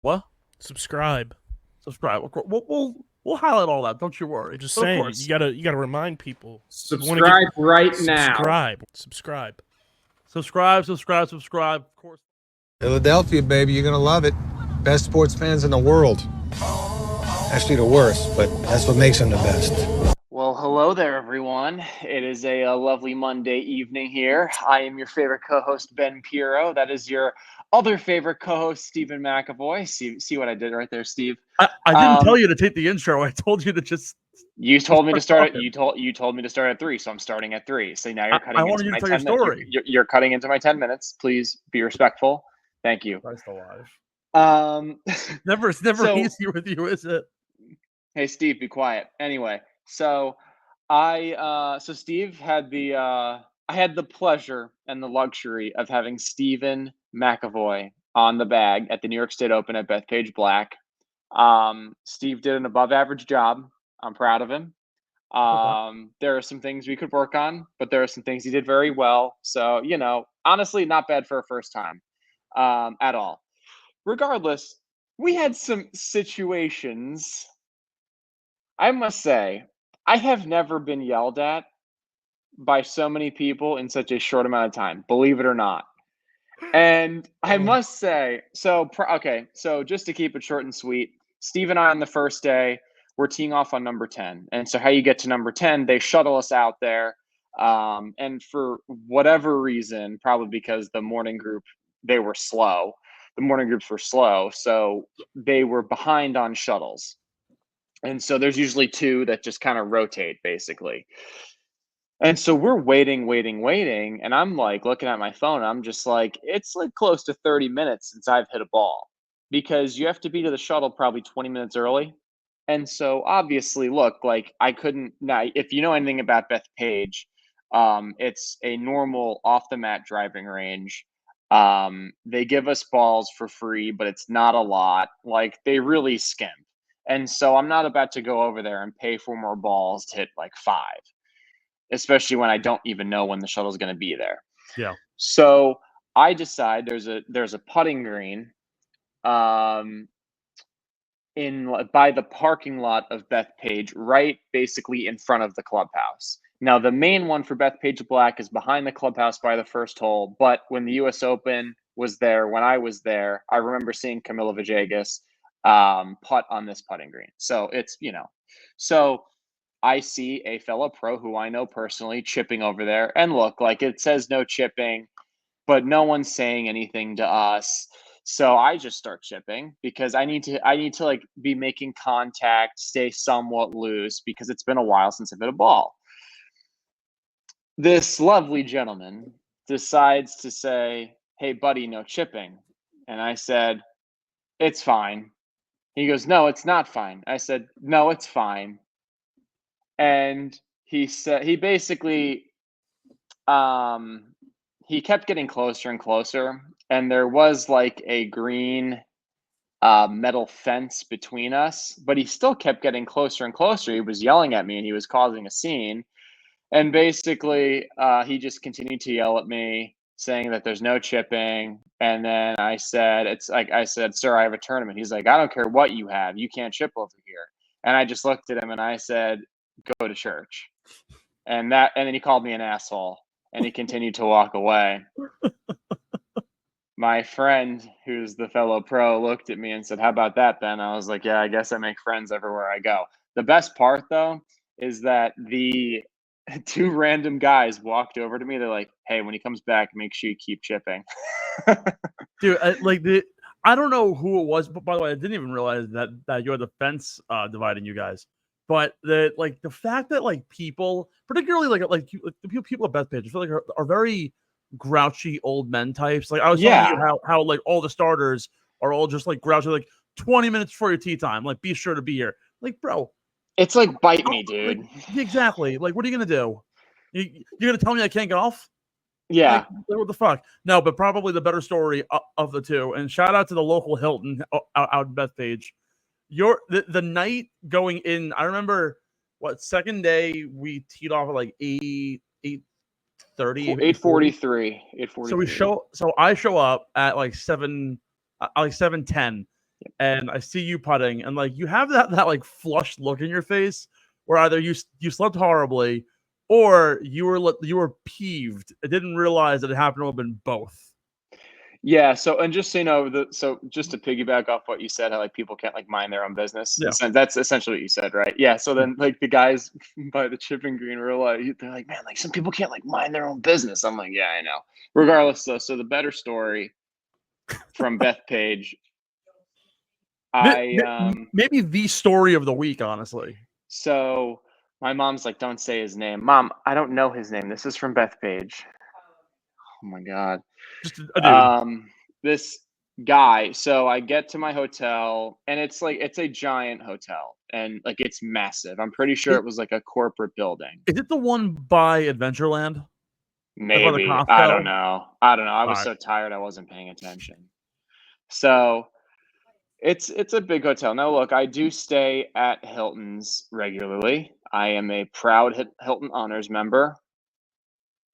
What? Subscribe. Subscribe. We'll highlight all that. Don't you worry. Just But of saying, course, you gotta remind people. You want to Subscribe right now. subscribe. subscribe. Of course. Philadelphia, baby, you're gonna love it. Best sports fans in the world. Actually, the worst, but that's what makes them the best. Well, hello there, everyone. It is a lovely Monday evening here. I am your favorite co-host, Ben Pirro. That is your other favorite co-host, Stephen McAvoy. See what I did right there, Steve? I didn't tell you to take the intro. I told you to just. You told me to start. talking. You told me to start at 3, so I'm starting at 3. So now you're I cutting wanted into you to my tell your 10 minutes. story. You're cutting into my 10 minutes. Please be respectful. Thank you. Christ alive. Never so- easy with you, is it? Hey, Steve, be quiet. Anyway, so Steve had I had the pleasure and the luxury of having Stephen McAvoy on the bag at the New York State Open at Bethpage Black. Steve did an above average job. I'm proud of him. There are some things we could work on, but there are some things he did very well. So, honestly, not bad for a first time at all. Regardless, we had some situations. I must say, I have never been yelled at by so many people in such a short amount of time, believe it or not. And I must say, so just to keep it short and sweet, Steve and I on the first day, we're teeing off on number 10. And so how you get to number 10, they shuttle us out there. And for whatever reason, probably because the morning group, they were slow. The morning groups were slow. So they were behind on shuttles. And so there's usually 2 that just kind of rotate basically. And so we're waiting. And I'm like looking at my phone. I'm just like, it's like close to 30 minutes since I've hit a ball because you have to be to the shuttle probably 20 minutes early. And so obviously, look, like I couldn't. Now, if you know anything about Bethpage, it's a normal off the mat driving range. They give us balls for free, but it's not a lot. Like they really skimp. And so I'm not about to go over there and pay for more balls to hit like 5, especially when I don't even know when the shuttle is going to be there. Yeah. So I decide there's a putting green by the parking lot of Bethpage, right basically in front of the clubhouse. Now, the main one for Bethpage Black is behind the clubhouse by the first hole, but when the U.S. Open was there, when I was there, I remember seeing Camilo Villegas putt on this putting green. So it's, so I see a fellow pro who I know personally chipping over there. And look, like it says no chipping, but no one's saying anything to us. So I just start chipping because I need to like be making contact, stay somewhat loose because it's been a while since I've hit a ball. This lovely gentleman decides to say, "Hey buddy, no chipping." And I said, "It's fine." He goes, "No, it's not fine." I said, "No, it's fine." And he said, he basically, he kept getting closer and closer. And there was like a green metal fence between us, but he still kept getting closer and closer. He was yelling at me and he was causing a scene. And basically, he just continued to yell at me, saying that there's no chipping. And then I said, "Sir, I have a tournament." He's like, "I don't care what you have. You can't chip over here." And I just looked at him and I said, "Go to church." And then he called me an asshole and he continued to walk away. My friend, who's the fellow pro, looked at me and said, "How about that, Ben?" I was like, "Yeah, I guess I make friends everywhere I go." The best part, though, is that the 2 random guys walked over to me. They're like, "Hey, when he comes back, make sure you keep chipping." Dude, I don't know who it was, but by the way, I didn't even realize that you had the fence dividing you guys. But the fact that like people, particularly the people at Bethpage, I feel like are very grouchy old men types. Like I was telling you how like all the starters are all just like grouchy, like 20 minutes before your tee time, like be sure to be here. Like, bro, it's like bite me, dude. Like, exactly. Like, what are you gonna do? You're gonna tell me I can't golf? Yeah. Like, what the fuck? No, but probably the better story of the 2. And shout out to the local Hilton out in Bethpage. The night going in, I remember second day we teed off at like 8:30, 8:43. So I show up at like 7:10, and I see you putting, and like you have that like flushed look in your face, where either you slept horribly, or you were peeved. I didn't realize that it happened to have been both. Yeah. So, and just so you know, so just to piggyback off what you said, how like people can't like mind their own business. Yeah. That's essentially what you said, right? Yeah. So then like the guys by the chipping green were like, they're like, man, like some people can't like mind their own business. I'm like, yeah, I know. Regardless, though, so the better story from Bethpage. Maybe the story of the week, honestly. So my mom's like, don't say his name. Mom, I don't know his name. This is from Bethpage. Oh my God. Just a dude. This guy. So I get to my hotel, and it's a giant hotel, and like it's massive. I'm pretty sure it was like a corporate building. Is it the one by Adventureland? Maybe. I don't know. I was so tired I wasn't paying attention. So it's a big hotel. Now look, I do stay at Hilton's regularly. I am a proud Hilton Honors member.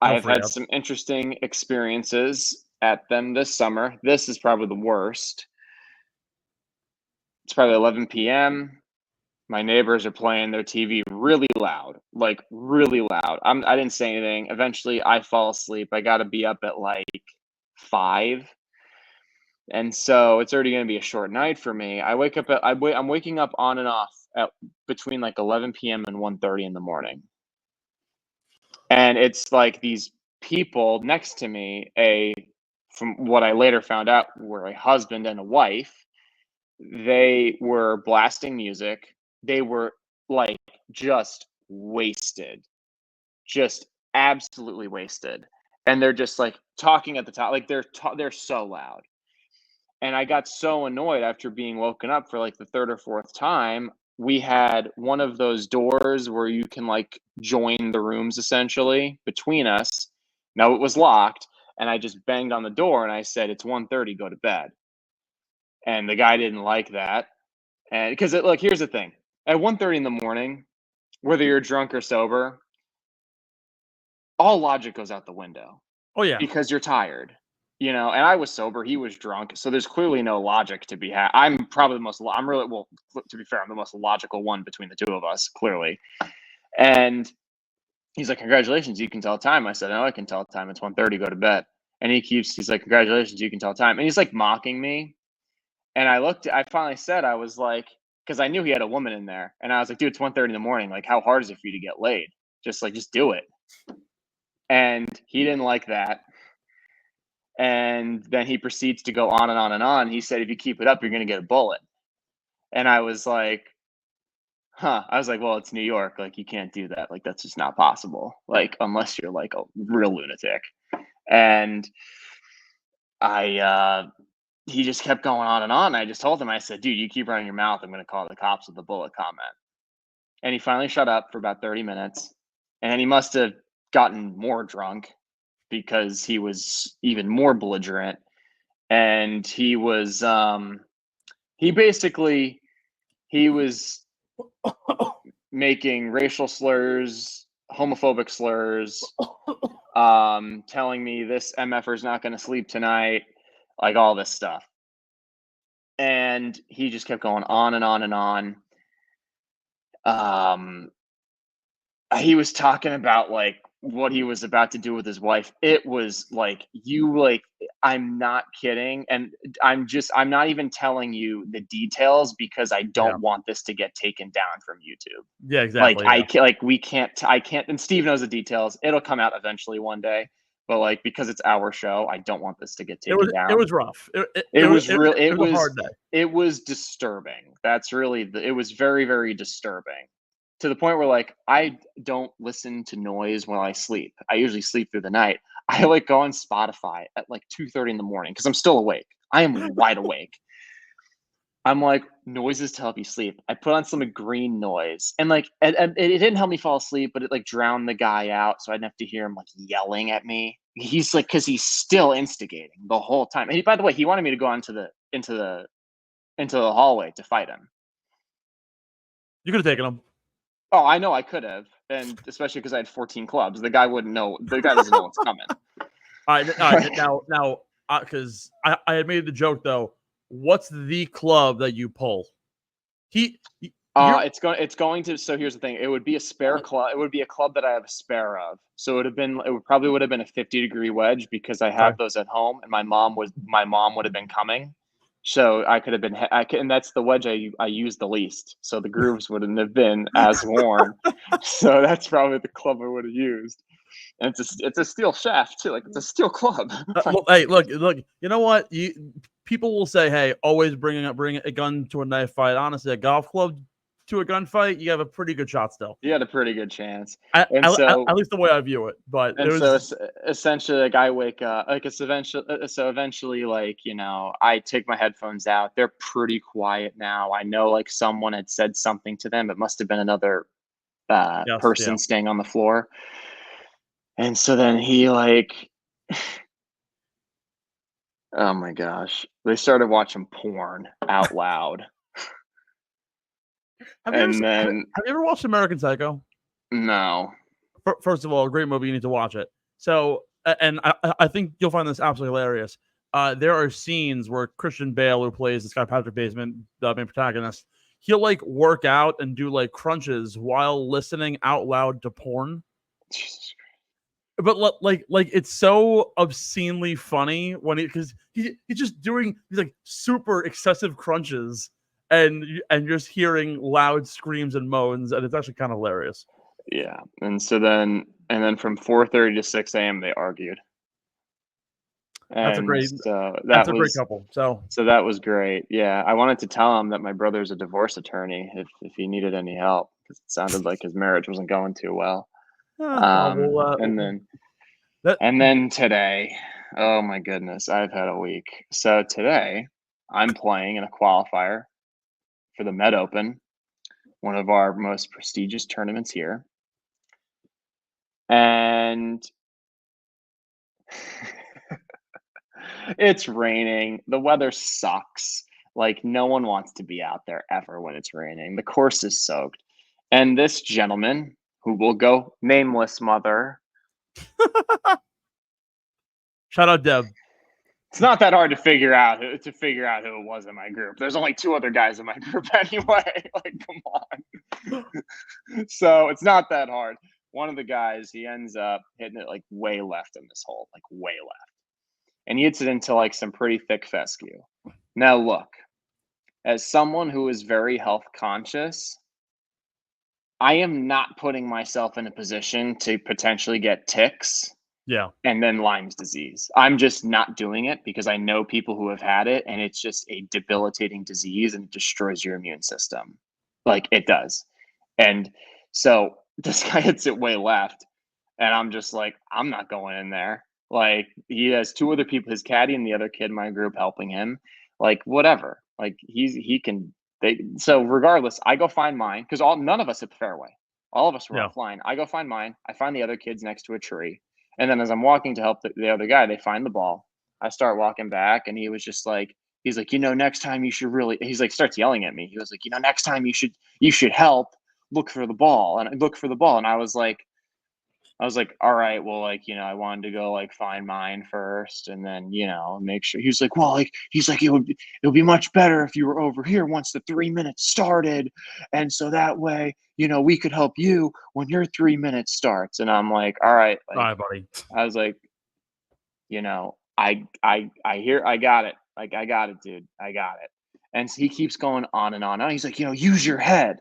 I have had some interesting experiences at them this summer. This is probably the worst. It's probably 11 p.m. My neighbors are playing their TV really loud, like really loud. I didn't say anything. Eventually, I fall asleep. I got to be up at like 5. And so it's already going to be a short night for me. I'm waking up on and off at between like 11 p.m. and 1:30 in the morning. And it's like these people next to me, from what I later found out, were a husband and a wife. They were blasting music. They were like just wasted, just absolutely wasted. And they're just like talking at the top, like they're so loud. And I got so annoyed after being woken up for like the third or fourth time. We had one of those doors where you can like join the rooms essentially between us. Now it was locked, and I just banged on the door and I said, it's 1:30, go to bed. And the guy didn't like that. And because look, here's the thing. At 1:30 in the morning, whether you're drunk or sober, all logic goes out the window. Oh yeah. Because you're tired. You know, and I was sober, he was drunk, so there's clearly no logic to be had. I'm probably to be fair, I'm the most logical one between the two of us, clearly. And he's like, congratulations, you can tell time. I said, no, I can tell time. It's 1:30, go to bed. And he's like, congratulations, you can tell time. And he's like mocking me. And I finally said, I was like, because I knew he had a woman in there. And I was like, dude, it's 1:30 in the morning. Like, how hard is it for you to get laid? Just do it. And he didn't like that. And then he proceeds to go on and on and on. He said, if you keep it up, you're going to get a bullet. And I was like, I was like, well, it's New York. Like, you can't do that. Like, that's just not possible. Like, unless you're like a real lunatic. And he just kept going on and on. I just told him, I said, dude, you keep running your mouth, I'm going to call the cops with the bullet comment. And he finally shut up for about 30 minutes. And he must have gotten more drunk, because he was even more belligerent. And he was making racial slurs, homophobic slurs, telling me this MFer is not going to sleep tonight, like all this stuff. And he just kept going on and on and on. He was talking about like what he was about to do with his wife. It was like, I'm not kidding. And I'm not even telling you the details, because I don't want this to get taken down from YouTube. Yeah, exactly. I can't, and Steve knows the details. It'll come out eventually one day, but like, because it's our show, I don't want this to get taken down. It was rough. It was a hard day. It was disturbing. It was very, very disturbing. To the point where like, I don't listen to noise while I sleep. I usually sleep through the night. I like go on Spotify at like 2:30 in the morning because I'm still awake. I am wide awake. I'm like, noises to help you sleep. I put on some green noise, and like, it didn't help me fall asleep, but it like drowned the guy out, so I didn't have to hear him like yelling at me. He's like, because he's still instigating the whole time. And by the way, he wanted me to go into the hallway to fight him. You could have taken him. Oh, I know I could have, and especially because I had 14 clubs. The guy wouldn't know. The guy doesn't know what's coming. All right, now, because I had made the joke though. what's the club that you pull? It's going to. So here's the thing. It would be a spare club. It would be a club that I have a spare of. So it probably would have been a 50-degree wedge because I have those at home, and my mom would have been coming. So I could have been. And that's the wedge I use the least. So the grooves wouldn't have been as worn. So that's probably the club I would have used. And it's a steel shaft too. Like, it's a steel club. Hey, look. You know what? People will say, "Hey, always bring a gun to a knife fight." Honestly, a golf club to a gunfight, you have a pretty good shot still. You had a pretty good chance. At least the way I view it. But essentially, like, I wake up, like, it's eventually, like, you know, I take my headphones out. They're pretty quiet now. I know, like, someone had said something to them. It must have been another person staying on the floor. And so then he, like, oh my gosh, they started watching porn out loud. Have you ever watched American Psycho? No. First of all, a great movie. You need to watch it. So, and I think you'll find this absolutely hilarious. There are scenes where Christian Bale, who plays this guy Patrick Bateman, the main protagonist, he'll like work out and do like crunches while listening out loud to porn. Jesus. But like it's so obscenely funny when because he's just doing these like super excessive crunches and just hearing loud screams and moans, and it's actually kind of hilarious. Yeah, and then from 4:30 to 6 a.m. they argued. That's a great couple. So that was great. Yeah, I wanted to tell him that my brother's a divorce attorney if he needed any help, because it sounded like his marriage wasn't going too well. And then today, oh my goodness, I've had a week. So today, I'm playing in a qualifier for the Med Open, one of our most prestigious tournaments here. And it's raining. The weather sucks. Like, no one wants to be out there ever when it's raining. The course is soaked. And this gentleman, who will go nameless, mother. Shout out Deb. It's not that hard to figure out who it was in my group. There's only 2 other guys in my group anyway. Like, come on. So it's not that hard. One of the guys, he ends up hitting it like way left in this hole, like way left. And he hits it into like some pretty thick fescue. Now look, as someone who is very health conscious, I am not putting myself in a position to potentially get ticks. Yeah. And then Lyme's disease. I'm just not doing it because I know people who have had it, and it's just a debilitating disease and it destroys your immune system. Like, it does. And so this guy hits it way left, and I'm just like, I'm not going in there. Like, he has 2 other people, his caddy and the other kid in my group, helping him. Like, whatever. Like, so regardless, I go find mine, because none of us hit the fairway. All of us were offline. I go find mine. I find the other kids next to a tree. And then as I'm walking to help the other guy, they find the ball. I start walking back, and he was just like, he's like, next time you should really, he's like, starts yelling at me. He was like, next time you should help, look for the ball. And I was like, all right, well, like, I wanted to go like find mine first, and then, make sure. He was like, well, like, he's like, it would be much better if you were over here once the 3 minutes started. And so that way, we could help you when your 3 minutes starts. And I'm like, all right, all right, buddy. I was like, I got it. Like, I got it, dude. I got it. And so he keeps going on and on. He's like, use your head.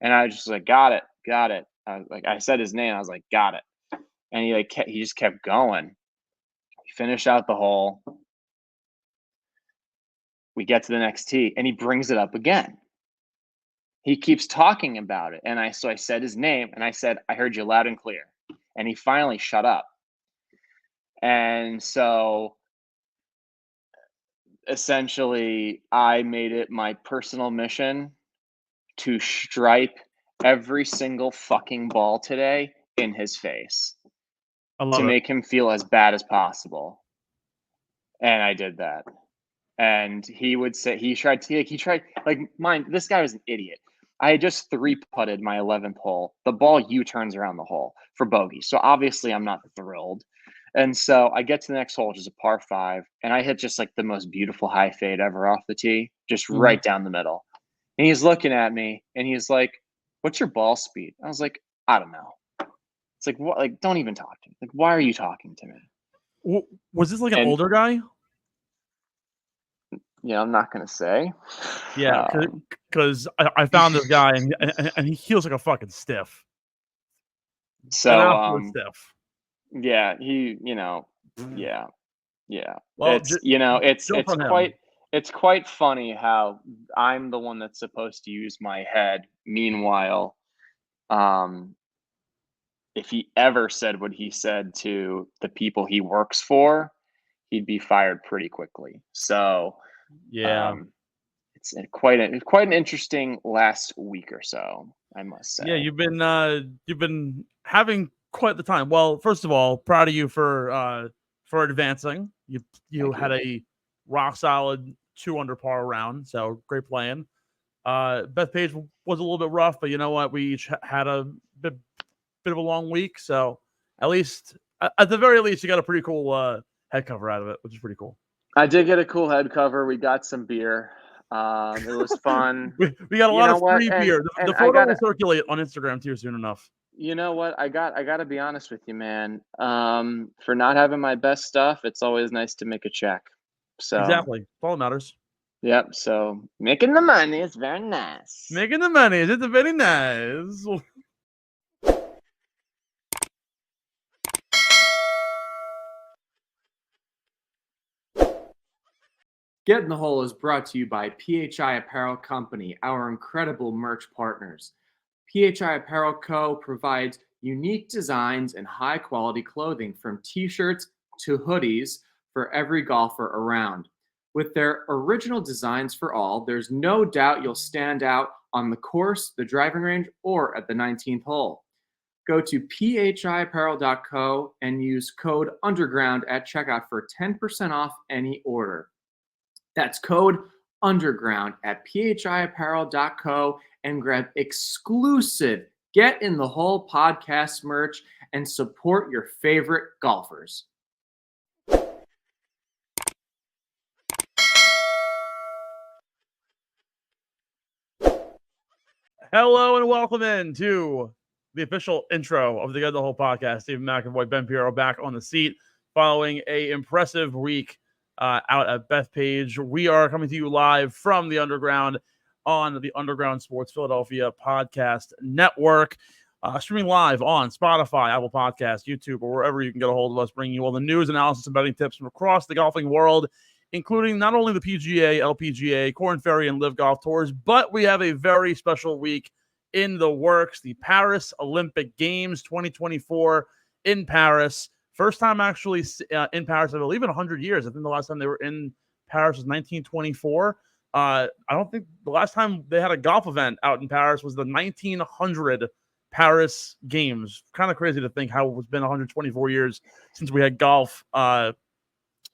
And I was just like, got it. I said his name. I was like, got it. And he just kept going. We finished out the hole. We get to the next tee, and he brings it up again. He keeps talking about it. And so I said his name, and I said, I heard you loud and clear. And he finally shut up. And so essentially, I made it my personal mission to stripe every single fucking ball today in his face to make him feel as bad as possible. And I did that. And he would say, he tried like mine. This guy was an idiot. I had just 3-putted my 11th hole. The ball U-turns around the hole for bogey. So obviously I'm not thrilled. And so I get to the next hole, which is a par 5, and I hit just like the most beautiful high fade ever off the tee, just right down the middle. And he's looking at me and he's like, "What's your ball speed?" I was like, "I don't know." It's like, what? Like, don't even talk to me. Like, why are you talking to me? Was this like an older guy? Yeah, I'm not gonna say. Yeah, because I found this guy and he feels like a fucking stiff. So Stiff. yeah, yeah. Well, it's quite funny how I'm the one that's supposed to use my head. Meanwhile, if he ever said what he said to the people he works for, he'd be fired pretty quickly. So yeah, it's quite an interesting last week or so, I must say. Yeah, you've been having quite the time. Well, first of all, proud of you for advancing. You had a rock solid 2 under par round, so great playing. Bethpage was a little bit rough, but you know what? We each had a bit of a long week, so at the very least, you got a pretty cool head cover out of it, which is pretty cool. I did get a cool head cover. We got some beer. It was fun. we got a lot of free beer. The photo will circulate on Instagram too soon enough. You know what? I gotta be honest with you, man. For not having my best stuff, it's always nice to make a check. So exactly, all that matters. Yep. So making the money is very nice. Making the money is very nice. Get in the Hole is brought to you by PHI Apparel Company, our incredible merch partners. PHI Apparel Co. provides unique designs and high-quality clothing from t-shirts to hoodies for every golfer around. With their original designs for all, there's no doubt you'll stand out on the course, the driving range, or at the 19th hole. Go to phiapparel.co and use code UNDERGROUND at checkout for 10% off any order. That's code UNDERGROUND at phiapparel.co and grab exclusive Get in the Hole podcast merch and support your favorite golfers. Hello and welcome in to the official intro of the Get in the Hole podcast. Stephen McAvoy, Ben Pirro back on the seat following a impressive week out at Bethpage. We are coming to you live from the Underground on the Underground Sports Philadelphia podcast network, streaming live on Spotify, Apple Podcasts, YouTube, or wherever you can get a hold of us, bringing you all the news, analysis, and betting tips from across the golfing world, including not only the PGA, LPGA, Corn Ferry, and LIV Golf tours, but we have a very special week in the works, the Paris Olympic Games 2024 in Paris. First time actually in Paris, I believe, in 100 years. I think the last time they were in Paris was 1924. I don't think the last time they had a golf event out in Paris was the 1900 Paris Games. Kind of crazy to think how it's been 124 years since we had golf on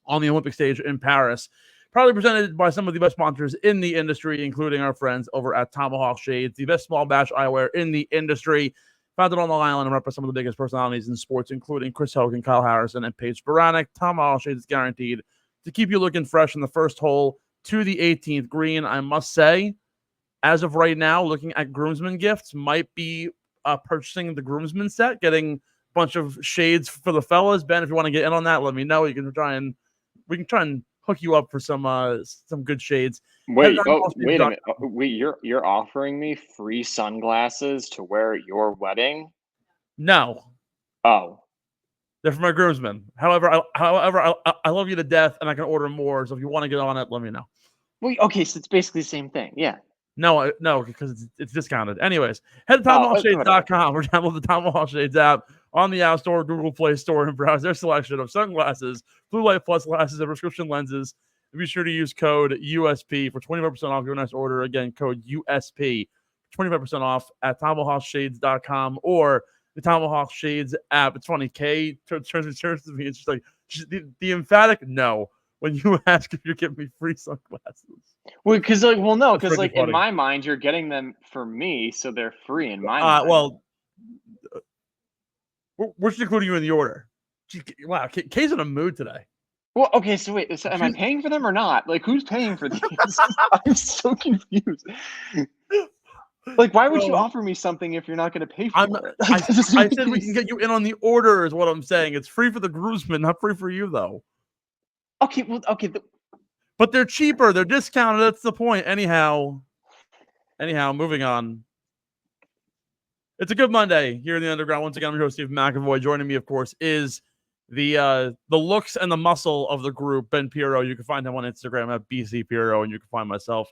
the Olympic stage in Paris. Probably presented by some of the best sponsors in the industry, including our friends over at Tomahawk Shades, the best small batch eyewear in the industry. Founded on Long Island and rep by some of the biggest personalities in sports, including Chris Hogan, Kyle Harrison, and Paige Baranek. Tomahawk Shades is guaranteed to keep you looking fresh in the first hole to the 18th green. I must say, as of right now, looking at groomsmen gifts, might be purchasing the groomsmen set, getting a bunch of shades for the fellas. Ben, if you want to get in on that, let me know. We can try and hook you up for some good shades. Wait a minute. Wait, you're offering me free sunglasses to wear at your wedding? No. Oh. They're for my groomsmen. However, I love you to death, and I can order more. So if you want to get on it, let me know. Wait, okay, so it's basically the same thing. Yeah. No, because it's discounted. Anyways, head to TomahawkShades.com or download the Tomahawk Shades app on the App Store, Google Play Store, and browse their selection of sunglasses, blue light plus glasses, and prescription lenses. And be sure to use code USP for 25% off your next order. Again, code USP, 25% off at TomahawkShades.com or the Tomahawk Shades app. It's funny. Kay turns to me. It's just like the emphatic no when you ask if you're giving me free sunglasses. Well, because in my mind, you're getting them for me, so they're free in my mind. Well, we're just including you in the order. Wow, Kay's in a mood today. Well, okay, so wait, so am I paying for them or not? Like, who's paying for these? I'm so confused. Like, why would you offer me something if you're not going to pay for it? I said we can get you in on the order is what I'm saying. It's free for the groomsmen, not free for you, though. Okay, well, okay. But they're cheaper. They're discounted. That's the point. Anyhow, moving on. It's a good Monday here in the Underground. Once again, I'm your host, Steve McAvoy. Joining me, of course, is the looks and the muscle of the group, Ben Pirro. You can find him on Instagram at BC Pirro, and you can find myself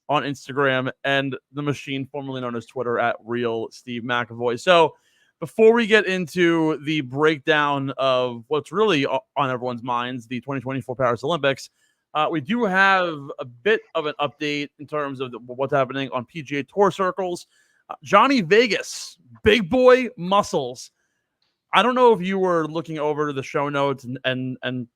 on Instagram and the machine, formerly known as Twitter, at Real Steve McAvoy. So before we get into the breakdown of what's really on everyone's minds, the 2024 Paris Olympics, we do have a bit of an update in terms of what's happening on PGA Tour circles. Johnny Vegas, big boy muscles. I don't know if you were looking over the show notes and trying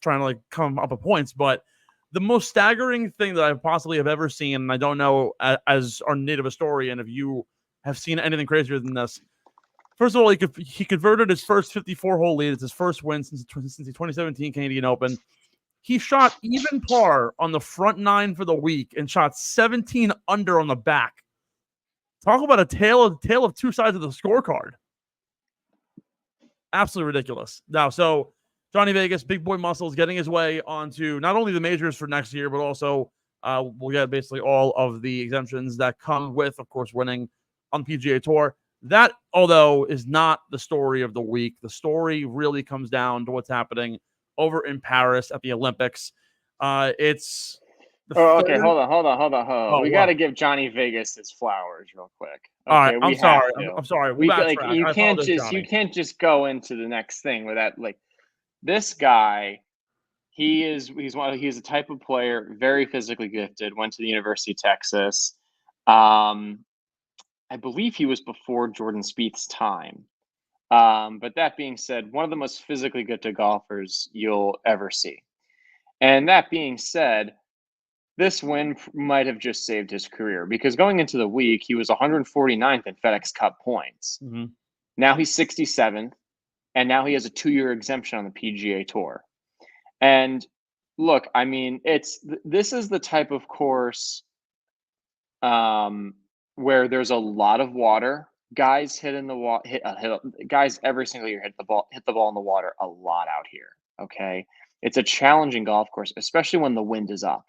to like come up with points, but the most staggering thing that I possibly have ever seen, and I don't know as our native historian if you have seen anything crazier than this. First of all, he converted his first 54-hole lead. It's his first win since the 2017 Canadian Open. He shot even par on the front nine for the week and shot 17 under on the back. Talk about a tale of two sides of the scorecard. Absolutely ridiculous. Now, so Johnny Vegas, big boy muscles, getting his way onto not only the majors for next year, but also we'll get basically all of the exemptions that come with, of course, winning on the PGA Tour. That, although, is not the story of the week. The story really comes down to what's happening over in Paris at the Olympics. It's okay. Hold on. Oh, We got to give Johnny Vegas his flowers real quick. Okay, all right, I'm sorry. I'm sorry. We like you can't just go into the next thing without like this guy. He's a type of player, very physically gifted. Went to the University of Texas. I believe he was before Jordan Spieth's time. But that being said, one of the most physically gifted golfers you'll ever see. And that being said, this win might have just saved his career because going into the week, he was 149th in FedEx Cup points. Mm-hmm. Now he's 67th, and now he has a 2-year exemption on the PGA Tour. And look, I mean, this is the type of course where there's a lot of water. Guys hit in the water, guys every single year hit the ball in the water a lot out here. Okay, it's a challenging golf course, especially when the wind is up.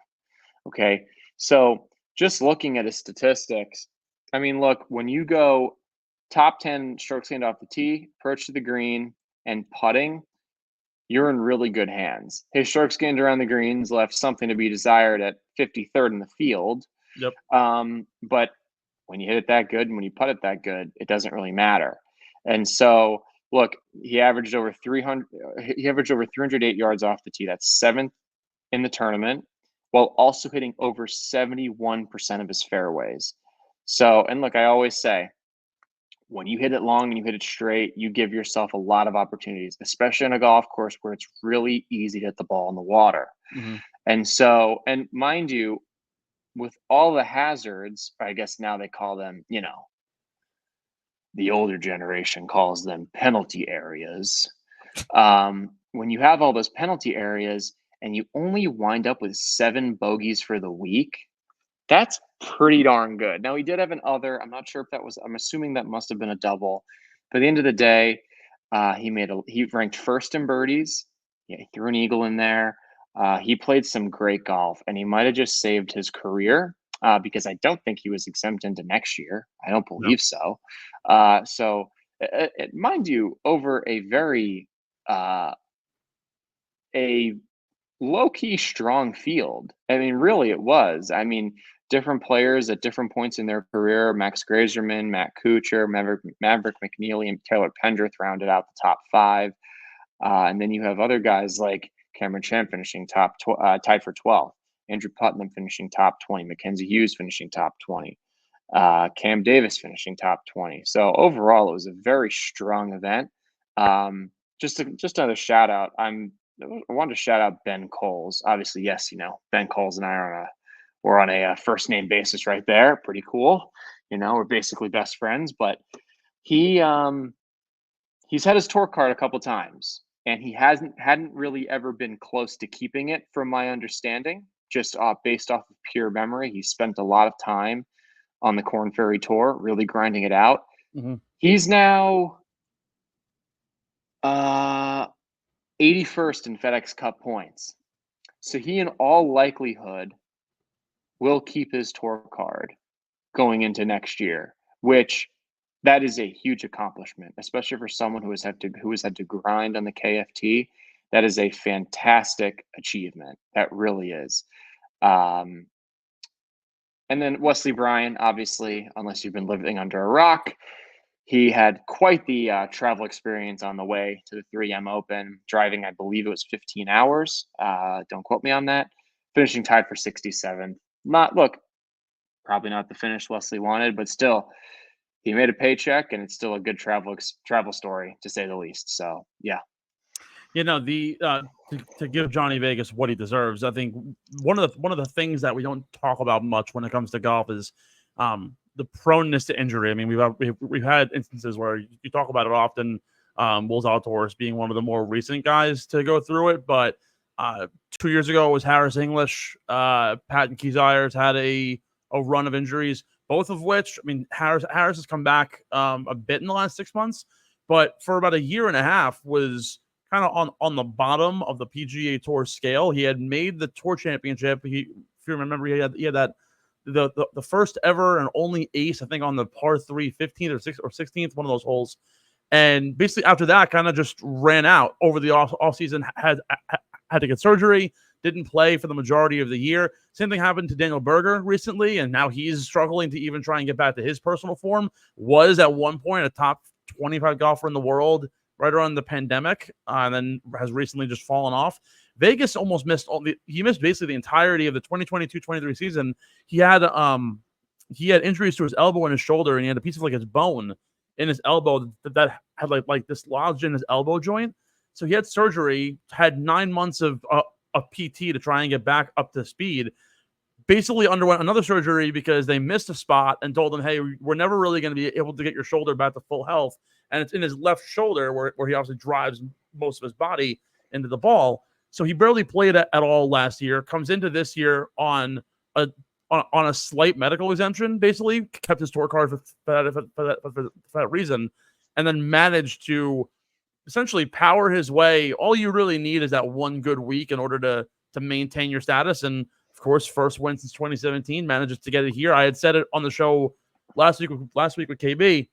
Okay, so just looking at his statistics, I mean, look, when you go top 10 strokes gained off the tee, approach to the green, and putting, you're in really good hands. His strokes gained around the greens left something to be desired at 53rd in the field. Yep. But when you hit it that good and when you putt it that good, it doesn't really matter. And so, look, he averaged over 308 yards off the tee. That's 7th in the tournament, while also hitting over 71% of his fairways. So, and look, I always say, when you hit it long and you hit it straight, you give yourself a lot of opportunities, especially on a golf course where it's really easy to hit the ball in the water. Mm-hmm. And so, and mind you, with all the hazards, I guess now they call them, the older generation calls them penalty areas. When you have all those penalty areas and you only wind up with 7 bogeys for the week, that's pretty darn good. Now, he did have I'm not sure if that was, I'm assuming that must have been a double. But at the end of the day, he ranked first in birdies. Yeah, he threw an eagle in there. He played some great golf, and he might have just saved his career because I don't think he was exempt into next year. I don't believe so. So, mind you, over a very a low-key strong field. I mean, really, it was. I mean, different players at different points in their career. Max Grazerman, Matt Kuchar, Maverick McNeely, and Taylor Pendrith rounded out the top 5. And then you have other guys like Cameron Champ finishing tied for 12th. Andrew Putnam finishing top 20. Mackenzie Hughes finishing top 20. Cam Davis finishing top 20. So overall, it was a very strong event. Just another shout out. I wanted to shout out Ben Coles. Obviously, yes, Ben Coles and I we're on a first name basis right there. Pretty cool. We're basically best friends. But he's had his tour card a couple times. and he hadn't really ever been close to keeping it, from my understanding. Just based off of pure memory, he spent a lot of time on the Korn Ferry Tour, really grinding it out. Mm-hmm. He's now 81st in FedEx Cup points. So he, in all likelihood, will keep his tour card going into next year, which that is a huge accomplishment, especially for someone who has had to grind on the KFT. That is a fantastic achievement. That really is. And then Wesley Bryan, obviously, unless you've been living under a rock, he had quite the travel experience on the way to the 3M Open, driving, I believe it was 15 hours. Don't quote me on that. Finishing tied for 67th. Probably not the finish Wesley wanted, but still, he made a paycheck, and it's still a good travel story, to say the least. So, yeah. To give Johnny Vegas what he deserves, I think one of the things that we don't talk about much when it comes to golf is the proneness to injury. I mean, we've had instances where you talk about it often. Will Zalatoris being one of the more recent guys to go through it, but 2 years ago it was Harris English. Patton Keysires had a run of injuries, both of which, I mean, Harris has come back a bit in the last 6 months, but for about a year and a half was kind of on the bottom of the PGA Tour scale. He had made the Tour Championship. If you remember, he had that the first ever and only ace, I think, on the par 3 15th or 16th, one of those holes. And basically after that, kind of just ran out over the off season. Had to get surgery. Didn't play for the majority of the year. Same thing happened to Daniel Berger recently, and now he's struggling to even try and get back to his personal form. Was at one point a top 25 golfer in the world right around the pandemic, and then has recently just fallen off. Vegas almost missed he missed basically the entirety of the 2022-23 season. He had injuries to his elbow and his shoulder, and he had a piece of like his bone in his elbow that had like dislodged in his elbow joint. So he had surgery, had 9 months of PT to try and get back up to speed. Basically underwent another surgery because they missed a spot and told him, hey, we're never really going to be able to get your shoulder back to full health. And it's in his left shoulder where he obviously drives most of his body into the ball. So he barely played at all last year, comes into this year on a slight medical exemption, basically kept his tour card for that reason, and then managed to essentially power his way. All you really need is that one good week in order to maintain your status. And of course, first win since 2017, manages to get it here. I had said it on the show last week with KB.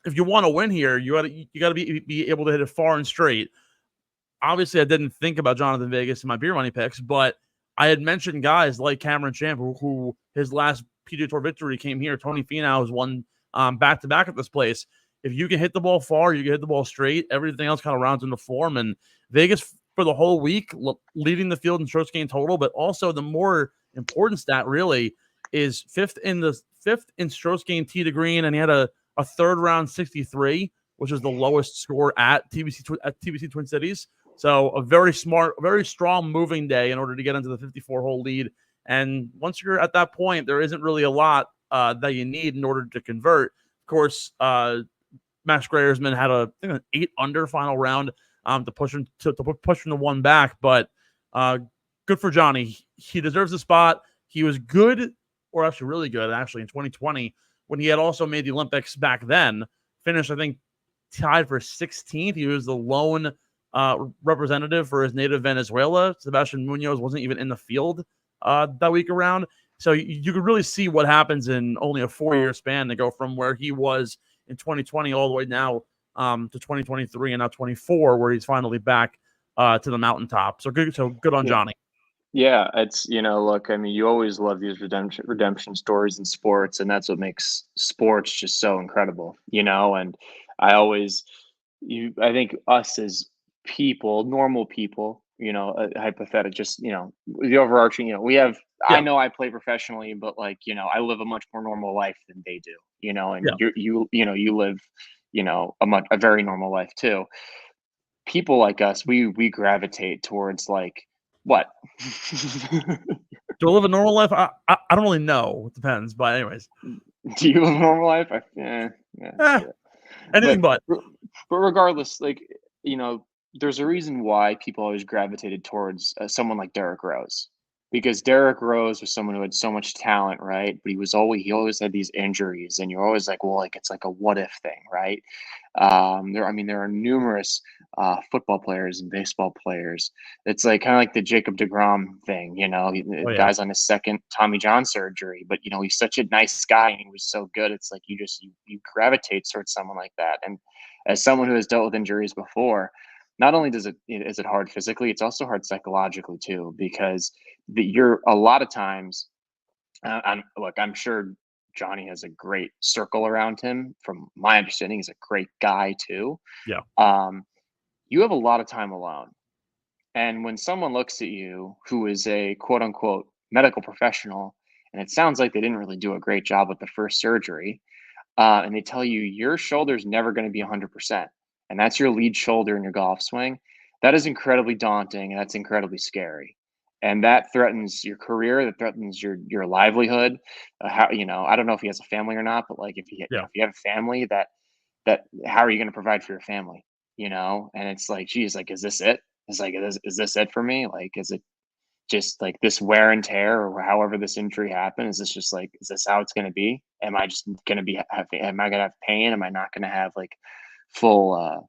If you want to win here, you got to be able to hit it far and straight. Obviously, I didn't think about Jhonattan Vegas in my beer money picks, but I had mentioned guys like Cameron Champ, who his last PGA Tour victory came here. Tony Finau has won back-to-back at this place. If you can hit the ball far, you can hit the ball straight. Everything else kind of rounds into form. And Vegas for the whole week, leading the field in strokes gained total, but also the more important stat really is fifth in strokes gained tee to green, and he had a third round 63, which is the lowest score at TBC Twin Cities. So a very smart, very strong moving day in order to get into the 54-hole lead. And once you're at that point, there isn't really a lot that you need in order to convert. Of course, Max Greyersman had an 8 under final round to push him to one back. But good for Johnny. He deserves the spot. He was good, or actually really good, in 2020 when he had also made the Olympics back then. Finished, I think, tied for 16th. He was the lone representative for his native Venezuela. Sebastian Munoz wasn't even in the field that week around. So you could really see what happens in only a 4-year span to go from where he was in 2020 all the way now to 2023 and now 24, where he's finally back to the mountaintop. So good on Johnny. Yeah, it's, look, I mean, you always love these redemption stories in sports, and that's what makes sports just so incredible, and I think us as people, normal people, hypothetical, just, the overarching, we have, yeah. I know I play professionally, but I live a much more normal life than they do, and yeah. You live, a very normal life too. People like us, we gravitate towards what? Do I live a normal life? I don't really know. It depends, but anyways. Do you live a normal life? Yeah. Anything but. But regardless, there's a reason why people always gravitated towards someone like Derrick Rose, because Derrick Rose was someone who had so much talent, right? But he always had these injuries, and you're always like, well, like it's like a what if thing, right? There are numerous football players and baseball players. It's like kind of like the Jacob DeGrom thing, the yeah. guy's on his second Tommy John surgery, but he's such a nice guy and he was so good. It's like you gravitate towards someone like that. And as someone who has dealt with injuries before, not only is it hard physically, it's also hard psychologically too, because you're a lot of times. I'm sure Johnny has a great circle around him. From my understanding, he's a great guy too. Yeah. You have a lot of time alone. And when someone looks at you who is a quote unquote medical professional, and it sounds like they didn't really do a great job with the first surgery, and they tell you your shoulder's never going to be 100%, and that's your lead shoulder in your golf swing, that is incredibly daunting and that's incredibly scary. And that threatens your career, that threatens your livelihood. I don't know if he has a family or not, but like if you have a family, that how are you going to provide for your family? And it's like, geez, like, is this it? It's like, is this it for me? Like, is it just like this wear and tear, or however this injury happened? Is this how it's going to be? Am I just going to be, am I going to have pain? Am I not going to have like full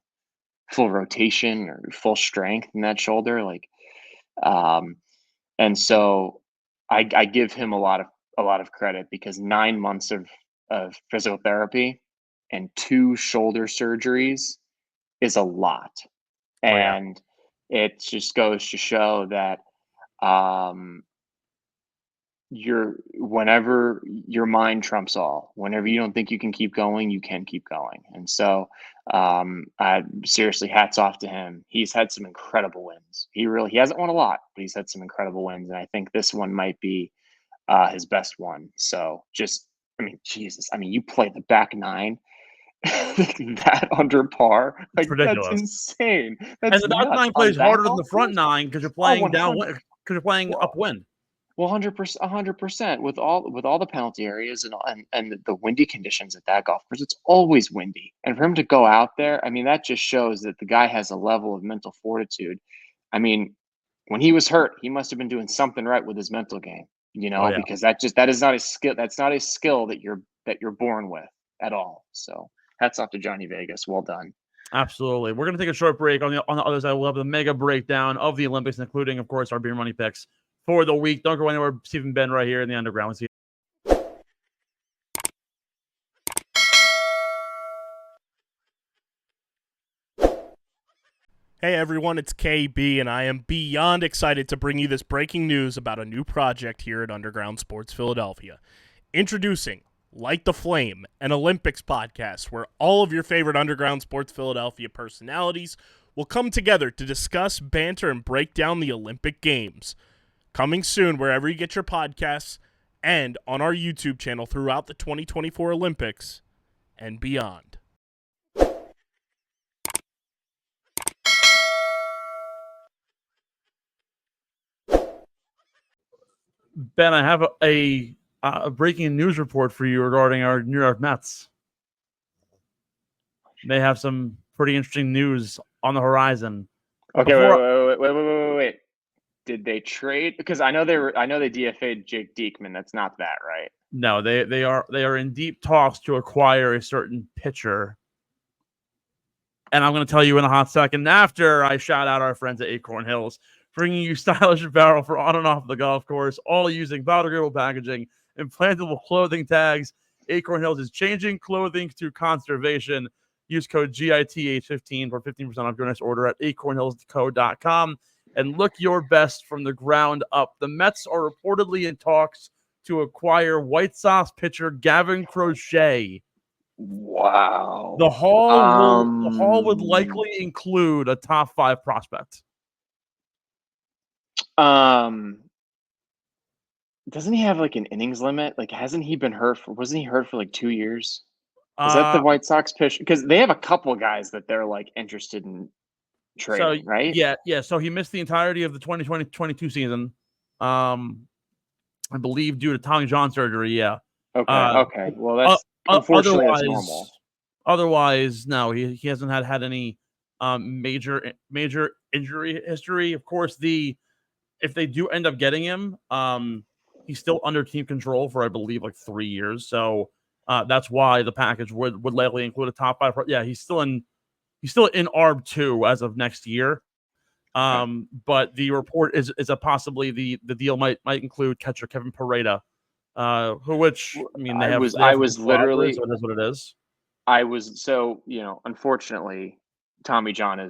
rotation or full strength in that shoulder? And so I give him a lot of credit, because 9 months of physical therapy and 2 shoulder surgeries is a lot. And it just goes to show that whenever your mind trumps all, whenever you don't think you can keep going, you can keep going. And so I seriously, hats off to him. He's had some incredible wins. He hasn't won a lot, but he's had some incredible wins. And I think this one might be his best one. So Jesus, you play the back 9 that under par, like, ridiculous. that's insane. And the back 9 plays harder than the front 9 because you're playing downwind, because you're playing upwind. 100%, with all the penalty areas and the windy conditions at that golf course. It's always windy, and for him to go out there, that just shows that the guy has a level of mental fortitude. When he was hurt, he must have been doing something right with his mental game, because that is not a skill. That's not a skill that you're born with at all. So hats off to Johnny Vegas. Well done. Absolutely. We're going to take a short break. On the other side, we'll have the mega breakdown of the Olympics, including, of course, our beer money picks for the week. Don't go anywhere. Stephen Ben right here in the underground. We'll see you. Hey everyone, it's KB, and I am beyond excited to bring you this breaking news about a new project here at Underground Sports Philadelphia. Introducing Light the Flame, an Olympics podcast where all of your favorite Underground Sports Philadelphia personalities will come together to discuss, banter, and break down the Olympic Games. Coming soon wherever you get your podcasts and on our YouTube channel throughout the 2024 Olympics and beyond. Ben, I have a breaking news report for you regarding our New York Mets. They have some pretty interesting news on the horizon. Okay, wait. Did they trade? Because I know they DFA'd Jake Diekman. That's not that, right? No, they are in deep talks to acquire a certain pitcher. And I'm going to tell you in a hot second after I shout out our friends at Acorn Hills, bringing you stylish apparel for on and off the golf course, all using biodegradable packaging, implantable clothing tags. Acorn Hills is changing clothing to conservation. Use code GITH15 for 15% off your next order at acornhillsco.com. And look your best from the ground up. The Mets are reportedly in talks to acquire White Sox pitcher Gavin Crochet. Wow. The haul would likely include a top 5 prospect. Doesn't he have like an innings limit? Like, hasn't he been hurt? Wasn't he hurt for like 2 years? Is that the White Sox pitch? Because they have a couple of guys that they're like interested in trading, right? Yeah. So he missed the entirety of the 2020-22 season. I believe due to Tommy John surgery. Yeah. Okay. Well, that's unfortunately that's normal. Otherwise, no, he hasn't had any major injury history. Of course, if they do end up getting him, he's still under team control for I believe like 3 years. So that's why the package would likely include a top 5. Yeah, he's still in ARB 2 as of next year. But the report is a possibly the deal might include catcher Kevin Pirro, which I mean they have. I was literally. So it is what it is. I was so unfortunately, Tommy John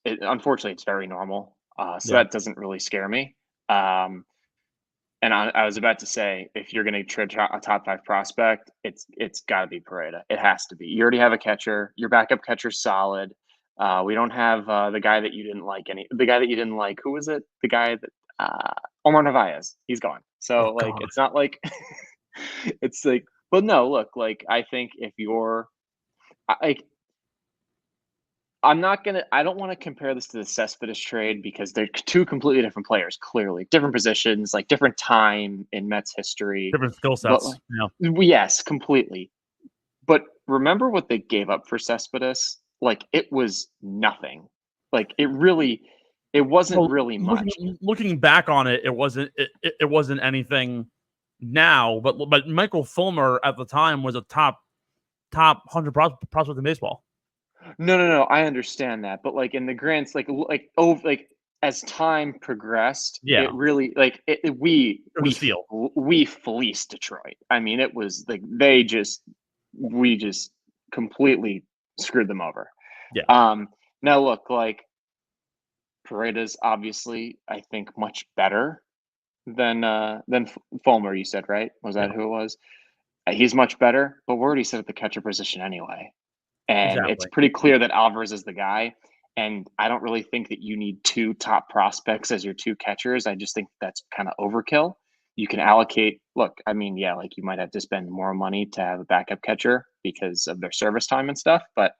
unfortunately it's very normal. So that doesn't really scare me. And I was about to say, if you're going to trade a top 5 prospect, it's got to be Pirro. It has to be. You already have a catcher. Your backup catcher's solid. We don't have the guy that you didn't like. The guy that you didn't like. Who was it? The guy that Omar Narvaez. He's gone. So it's not like it's like. But no, look. Like I think if you're I don't want to compare this to the Cespedes trade because they're 2 completely different players, clearly. Different positions, like different time in Mets history. Different skill sets. Yes, completely. But remember what they gave up for Cespedes? Like it was nothing. Like it wasn't really much. Looking back on it, it wasn't anything now, but Michael Fulmer at the time was a top 100 prospect in baseball. No. I understand that, but like in the grants, like as time progressed, it really we fleeced Detroit. I mean, it was like we just completely screwed them over. Yeah. Now look, like Paredes obviously, I think much better than Fulmer. You said, right? Was that who it was? He's much better, but we're already set at the catcher position anyway. And It's pretty clear that Alvarez is the guy. And I don't really think that you need 2 top prospects as your 2 catchers. I just think that's kind of overkill. You can allocate, like you might have to spend more money to have a backup catcher because of their service time and stuff. But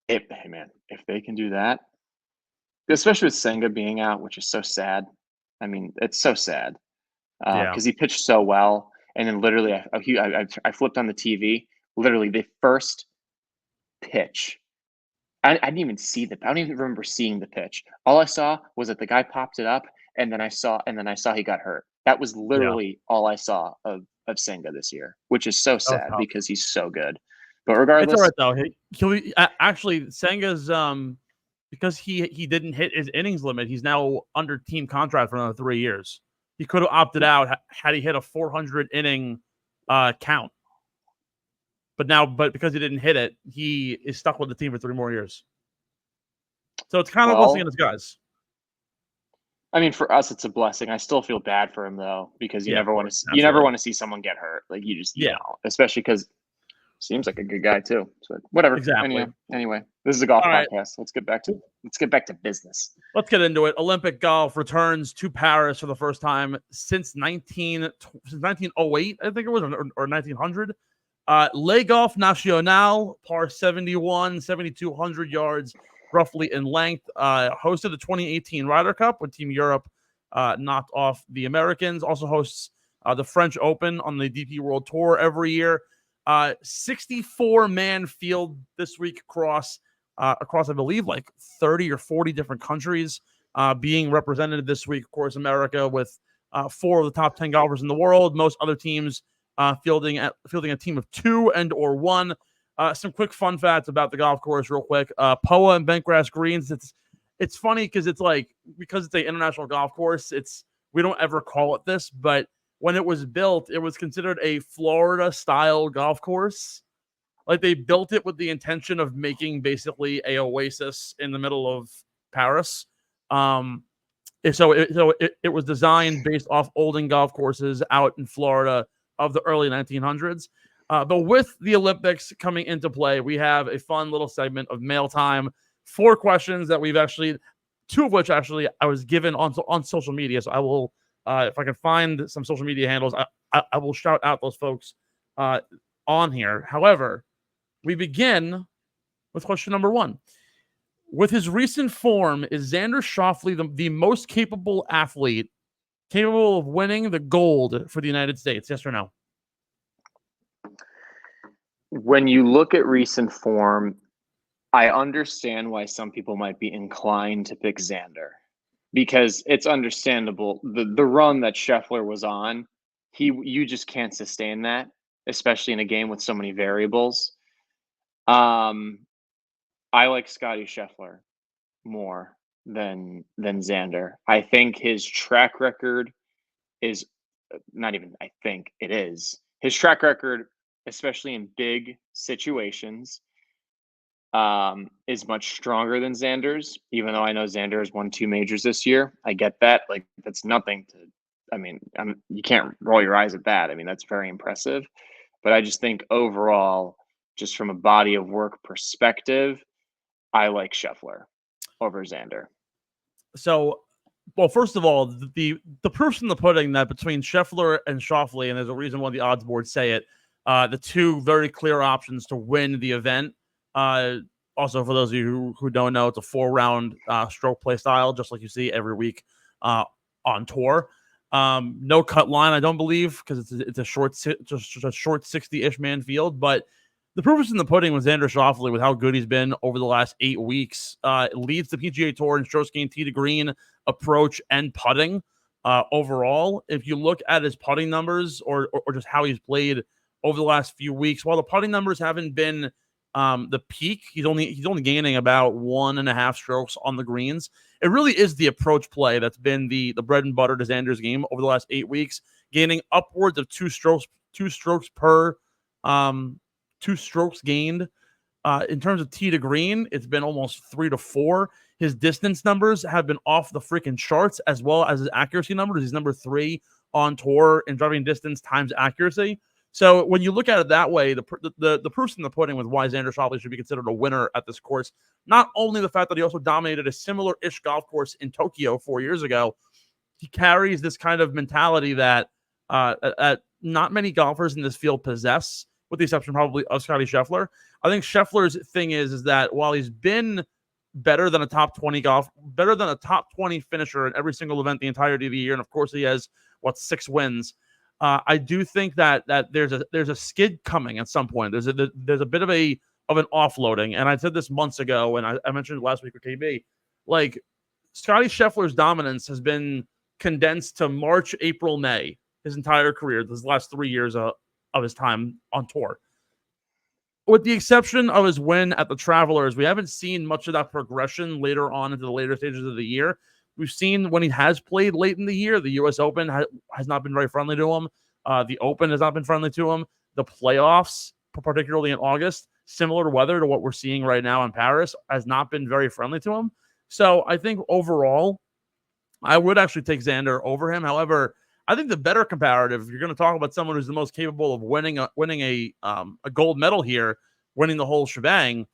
if they can do that, especially with Senga being out, which is so sad. I mean, it's so sad because he pitched so well. And then literally, I flipped on the TV. Literally, the first pitch, I didn't even see I don't even remember seeing the pitch. All I saw was that the guy popped it up, and then I saw he got hurt. That was literally all I saw of Senga this year, which is so sad because he's so good. But regardless, it's all right though. Actually, Senga's because he didn't hit his innings limit. He's now under team contract for another 3 years. He could have opted out had he hit a 400 inning count. But because he didn't hit it, he is stuck with the team for 3 more years. So it's kind of a blessing in disguise. I mean, for us, it's a blessing. I still feel bad for him though, because you never want to see someone get hurt. Like you just especially because seems like a good guy too. So whatever. Exactly. Anyway, this is a golf podcast. Let's get back to business. Let's get into it. Olympic golf returns to Paris for the first time since 1908, I think it was, or 1900. LIV Golf National, par 71, 7,200 yards, roughly in length. Hosted the 2018 Ryder Cup when Team Europe knocked off the Americans. Also hosts the French Open on the DP World Tour every year. 64-man field this week across I believe like 30 or 40 different countries being represented this week. Of course, America with 4 of the top 10 golfers in the world. Most other teams fielding a team of 2 and or 1. Some quick fun facts about the golf course real quick. POA and bentgrass greens. It's funny because it's an international golf course. We don't ever call it this, but when it was built, it was considered a Florida-style golf course. Like they built it with the intention of making basically a oasis in the middle of Paris. So it was designed based off olden golf courses out in Florida of the early 1900s. But with the Olympics coming into play, we have a fun little segment of mail time. 4 questions that we've actually, 2 of which actually I was given on social media. So I will, if I can find some social media handles, I will shout out those folks on here. However, we begin with question number 1. With his recent form, is Xander Schauffele the most capable athlete capable of winning the gold for the United States? Yes or no? When you look at recent form, I understand why some people might be inclined to pick Xander because it's understandable. The run that Scheffler was on, you just can't sustain that, especially in a game with so many variables. Um, I like Scotty Scheffler more than Xander. I think his track record is not even I think it is. His track record, especially in big situations, is much stronger than Xander's, even though I know Xander has won 2 majors this year. I get that. Like, that's nothing to, I mean, you can't roll your eyes at that. I mean, that's very impressive. But I just think overall, just from a body of work perspective, I like Scheffler over Xander. So, well, first of all, the proof's in the pudding that between Scheffler and Schauffele, and there's a reason why the odds boards say it, the two very clear options to win the event. Also, for those of you who don't know, it's a 4-round stroke play style, just like you see every week on tour. No cut line, I don't believe, because it's a short 60-ish man field. But the proof is in the pudding with Xander Schauffele, with how good he's been over the last 8 weeks. Leads the PGA Tour in strokes gained tee to green, approach, and putting. Overall, if you look at his putting numbers or just how he's played over the last few weeks, while the putting numbers haven't been the peak, he's only gaining about 1.5 strokes on the greens. It really is the approach play that's been the bread and butter to Xander's game over the last 8 weeks, gaining upwards of 2 strokes per 2 strokes gained. In terms of tee to green, it's been almost 3 to 4. His distance numbers have been off the freaking charts, as well as his accuracy numbers. He's number 3 on tour in driving distance times accuracy. So when you look at it that way, the proof's in the pudding with why Xander Schauffele should be considered a winner at this course. Not only the fact that he also dominated a similar-ish golf course in Tokyo 4 years ago, he carries this kind of mentality that not many golfers in this field possess, with the exception probably of Scotty Scheffler. I think Scheffler's thing is that while he's been better than a top 20 finisher in every single event the entirety of the year, and of course he has 6 wins. I do think that there's a skid coming at some point. There's a bit of an offloading, and I said this months ago, and I mentioned it last week with KB. Like, Scotty Scheffler's dominance has been condensed to March, April, May his entire career. This last 3 years of his time on tour. With the exception of his win at the Travelers, we haven't seen much of that progression later on into the later stages of the year. We've seen when he has played late in the year, the U.S. Open has not been very friendly to him. The Open has not been friendly to him. The playoffs, particularly in August, similar weather to what we're seeing right now in Paris, has not been very friendly to him. So I think overall, I would actually take Xander over him. However, I think the better comparative, if you're going to talk about someone who's the most capable of winning a gold medal here, winning the whole shebang,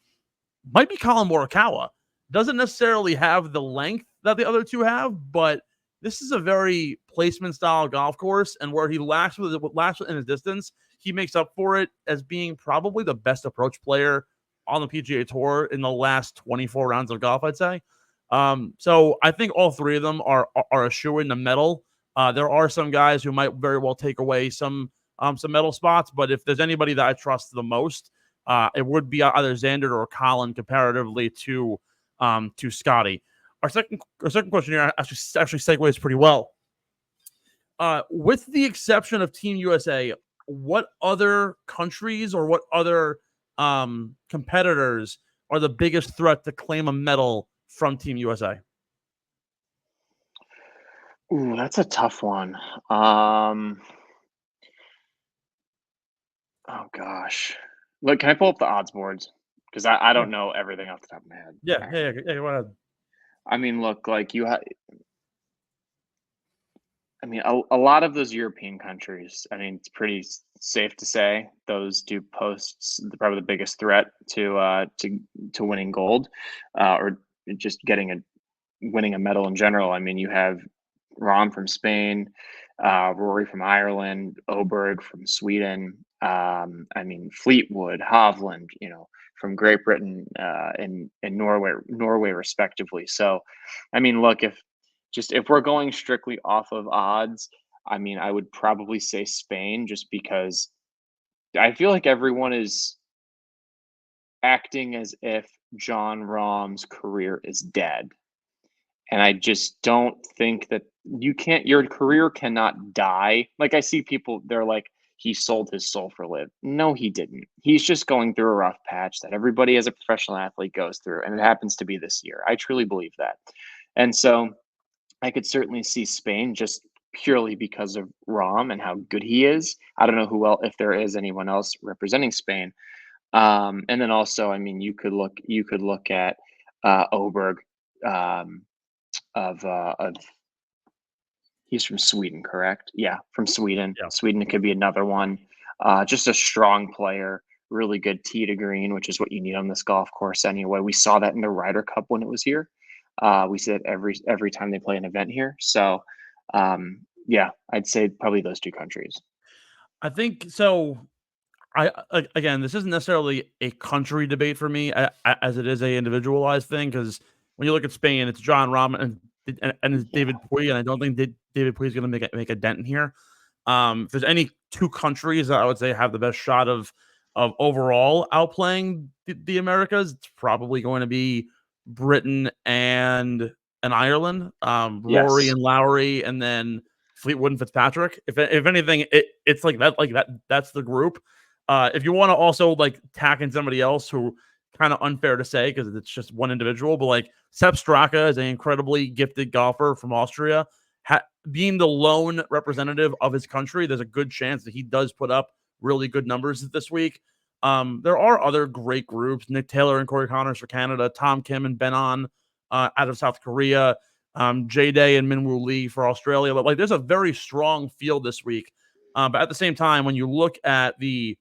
might be Colin Morikawa. Doesn't necessarily have the length that the other two have, but this is a very placement style golf course, and where he lacks in his distance, he makes up for it as being probably the best approach player on the PGA Tour in the last 24 rounds of golf, I'd say. So I think all 3 of them are a shoo-in to medal. There are some guys who might very well take away some medal spots, but if there's anybody that I trust the most, it would be either Xander or Colin comparatively to Scotty. Our second question here actually segues pretty well. With the exception of Team USA, what other countries or what other competitors are the biggest threat to claim a medal from Team USA? Ooh, that's a tough one. Oh gosh. Look, can I pull up the odds boards? Because I don't know everything off the top of my head. Yeah, go ahead. I mean, look, like you have. I mean, a lot of those European countries. I mean, it's pretty safe to say those do pose probably the biggest threat to winning gold, or just winning a medal in general. I mean, you have Rahm from Spain, Rory from Ireland, Oberg from Sweden. I mean, Fleetwood, Hovland, from Great Britain, and Norway respectively. So, I mean, look, if we're going strictly off of odds, I mean, I would probably say Spain, just because I feel like everyone is acting as if John Rahm's career is dead. And I just don't think that your career cannot die. Like, I see people, they're like, he sold his soul for LIV. No, he didn't. He's just going through a rough patch that everybody as a professional athlete goes through. And it happens to be this year. I truly believe that. And so I could certainly see Spain just purely because of Rahm and how good he is. I don't know if there is anyone else representing Spain. And then also, I mean, you could look at Oberg, of he's from Sweden, correct? Yeah, from Sweden. Yeah. Sweden, it could be another one. Just a strong player, really good tee to green, which is what you need on this golf course anyway. We saw that in the Ryder Cup when it was here. We see it every time they play an event here. So, yeah, I'd say probably those two countries. I think so. Again, this isn't necessarily a country debate for me, as it is a individualized thing. Because when you look at Spain, it's John Rahm and it's David Puig, and I don't think David Puig is going to make a dent in here. If there's any two countries that I would say have the best shot of overall outplaying the Americas, it's probably going to be Britain and Ireland. Rory Yes. and Lowry, and then Fleetwood and Fitzpatrick. If anything, it's like that. Like that. That's the group. If you want to also like tack in somebody else who kind of unfair to say because it's just one individual, but like Sepp Straka is an incredibly gifted golfer from Austria. Being the lone representative of his country, there's a good chance that he does put up really good numbers this week. There are other great groups: Nick Taylor and Corey Connors for Canada, Tom Kim and Bennett out of South Korea, J Day and Minwoo Lee for Australia. But like, there's a very strong field this week. But at the same time, when you look at the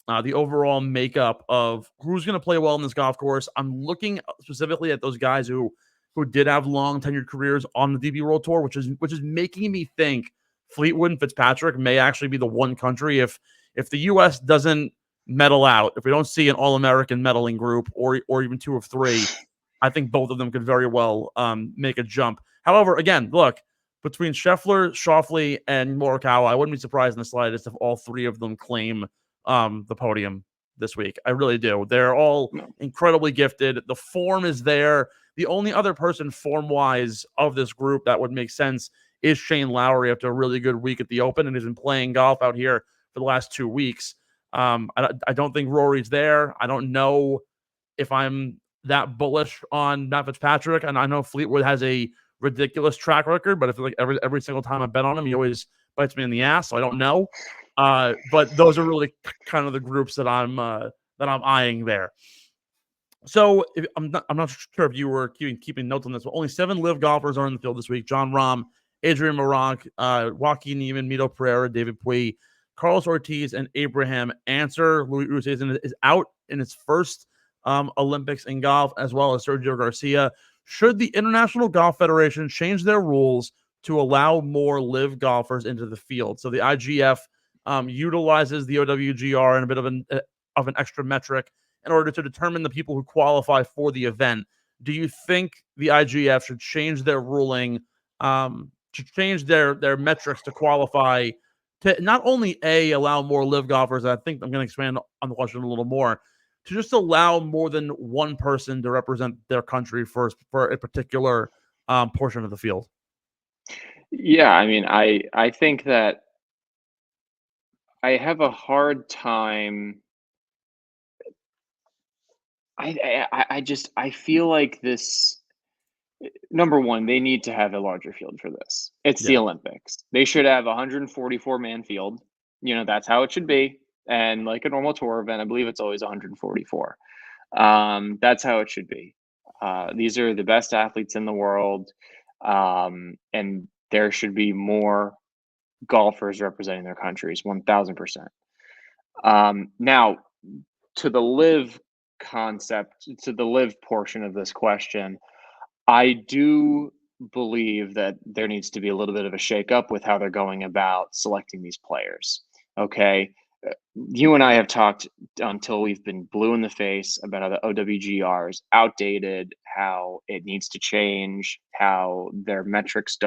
overall makeup of who's going to play well in this golf course, I'm looking specifically at those guys who did have long tenured careers on the DP World Tour, which is making me think Fleetwood and Fitzpatrick may actually be the one country if the U.S. doesn't medal out, if we don't see an All-American medaling group or even two of three, I think both of them could very well make a jump. However, again, look, between Scheffler, Schauffele, and Morikawa, I wouldn't be surprised in the slightest if all three of them claim the podium this week. I really do. They're all incredibly gifted. The form is there. The only other person form-wise of this group that would make sense is Shane Lowry after a really good week at the Open and has been playing golf out here for the last 2 weeks. I don't think Rory's there. I don't know if I'm that bullish on Matt Fitzpatrick, and I know Fleetwood has a ridiculous track record, but I feel like every single time I bet on him, he always bites me in the ass, so I don't know. But those are really kind of the groups that I'm eyeing there. So I'm not sure if you were keeping notes on this, but only 7 LIV golfers are in the field this week: John Rahm, Adrian Meronk, Joaquin Niemann, Mito Pereira, David Puig, Carlos Ortiz, and Abraham Answer. Louis Oosthuizen is out in his first Olympics in golf, as well as Sergio Garcia. Should the International Golf Federation change their rules to allow more LIV golfers into the field? So the IGF utilizes the OWGR and a bit of an extra metric in order to determine the people who qualify for the event. Do you think the IGF should change their ruling, to change their metrics to qualify, to not only allow more LIV golfers? I think I'm going to expand on the question a little more, to just allow more than one person to represent their country for a particular portion of the field? Yeah, I mean, I think that I have a hard time. I feel like this. Number one, they need to have a larger field for this. It's the Olympics. They should have a 144-man field. You know, that's how it should be. And like a normal tour event, I believe it's always 144. That's how it should be. These are the best athletes in the world, and there should be more golfers representing their countries, 1,000%. Now, to the LIV concept, to the LIV portion of this question, I do believe that there needs to be a little bit of a shakeup with how they're going about selecting these players. Okay. You and I have talked until we've been blue in the face about how the OWGR is outdated, how it needs to change, how their metrics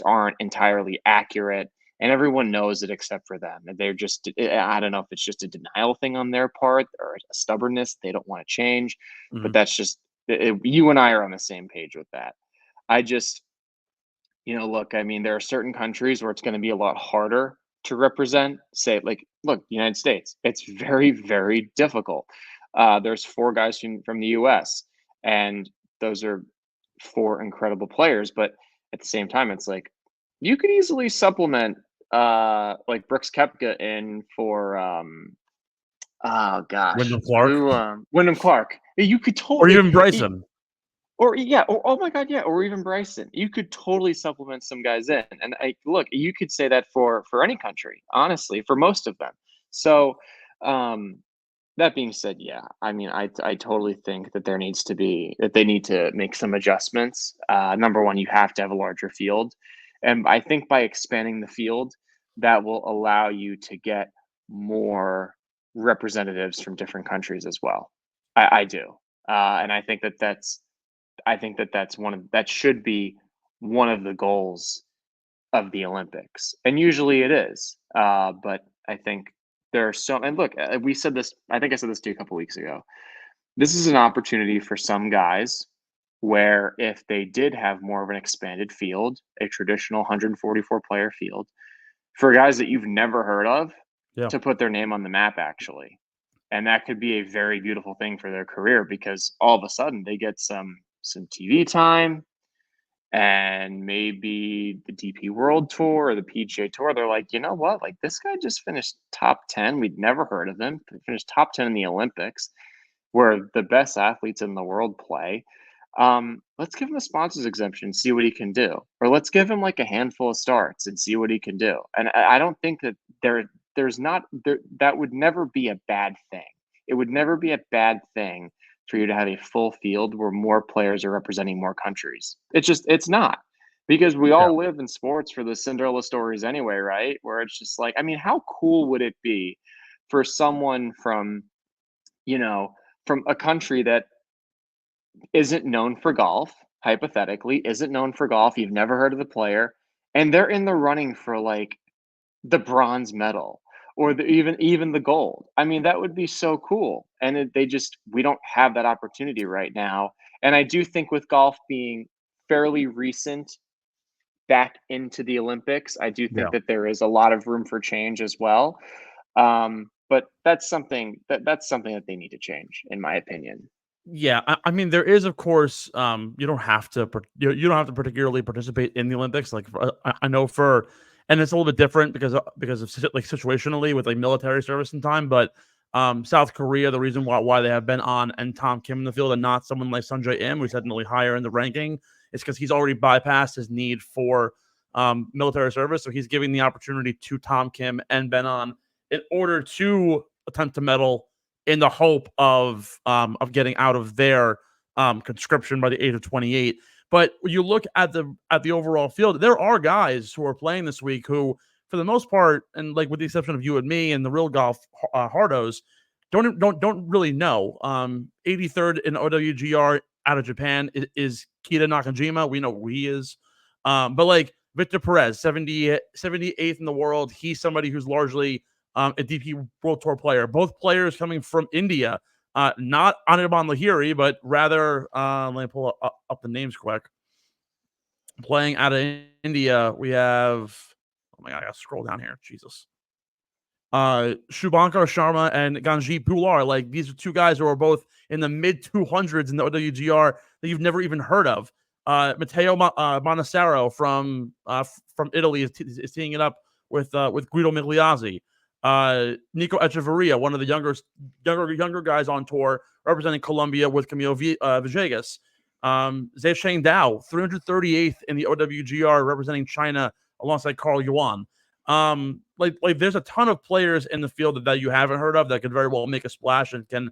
aren't entirely accurate, and everyone knows it except for them. And they're just, I don't know if it's just a denial thing on their part or a stubbornness. They don't want to change, but that's just, you and I are on the same page with that. I just, look, I mean, there are certain countries where it's going to be a lot harder to represent, say, like, look, the United States, it's very, very difficult. There's 4 guys from the US, and those are 4 incredible players. But at the same time, it's like, you could easily supplement like Brooks Koepka in for oh gosh, Wyndham Clark, Wyndham Clark. You could totally, or even Bryson. Or oh my God, yeah, or even Bryson. You could totally supplement some guys in, and look, you could say that for any country, honestly, for most of them. So, that being said, yeah, I mean, I totally think that they need to make some adjustments. Number one, you have to have a larger field, and I think by expanding the field, that will allow you to get more representatives from different countries as well. I do, and I think that's that should be one of the goals of the Olympics, and usually it is. But I think there are and look, we said this. I think I said this to you a couple weeks ago. This is an opportunity for some guys where if they did have more of an expanded field, a traditional 144 player field, for guys that you've never heard of, to put their name on the map, actually. And that could be a very beautiful thing for their career, because all of a sudden they get some TV time, and maybe the DP World Tour or the PGA Tour. They're like, you know what? Like, this guy just finished top 10. We'd never heard of him. Finished top 10 in the Olympics, where the best athletes in the world play. Let's give him a sponsors exemption, see what he can do. Or let's give him like a handful of starts and see what he can do. And I don't think that that would never be a bad thing. It would never be a bad thing for you to have a full field where more players are representing more countries. It's not, because we all live in sports for the Cinderella stories anyway, right? Where it's just like, I mean, how cool would it be for someone from a country that isn't known for golf, hypothetically, isn't known for golf, you've never heard of the player, and they're in the running for like the bronze medal or even the gold. I mean, that would be so cool. And we don't have that opportunity right now. And I do think with golf being fairly recent back into the Olympics, I do think that there is a lot of room for change as well. But that's something that they need to change, in my opinion. Yeah, I mean, there is, of course, you don't have to particularly participate in the Olympics. Like, I know and it's a little bit different because of like situationally with like military service and time. But South Korea, the reason why they have Ben on and Tom Kim in the field and not someone like Sunjae Im, who's definitely higher in the ranking, is because he's already bypassed his need for military service. So he's giving the opportunity to Tom Kim and Ben on in order to attempt to medal, in the hope of getting out of their conscription by the age of 28. But when you look at the overall field, there are guys who are playing this week who, for the most part, and like with the exception of you and me and the real golf hardos, don't really know. 83rd in OWGR out of Japan is Kita Nakajima. We know who he is. But like Victor Perez, 78th in the world. He's somebody who's largely a DP World Tour player. Both players coming from India. Not Anirban Lahiri, but rather, let me pull up the names quick. Playing out of India, we have, oh my God, I gotta scroll down here. Jesus. Shubhankar Sharma and Ganji Pular. Like, these are 2 guys who are both in the mid 200s in the OWGR that you've never even heard of. Matteo Bonassaro from Italy is teeing it up with Guido Migliazzi. Nico Echeverria, one of the younger guys on tour, representing Colombia with Camilo Villegas. Zhesheng Dao, 338th in the OWGR, representing China alongside Carl Yuan. Like there's a ton of players in the field that you haven't heard of that could very well make a splash and can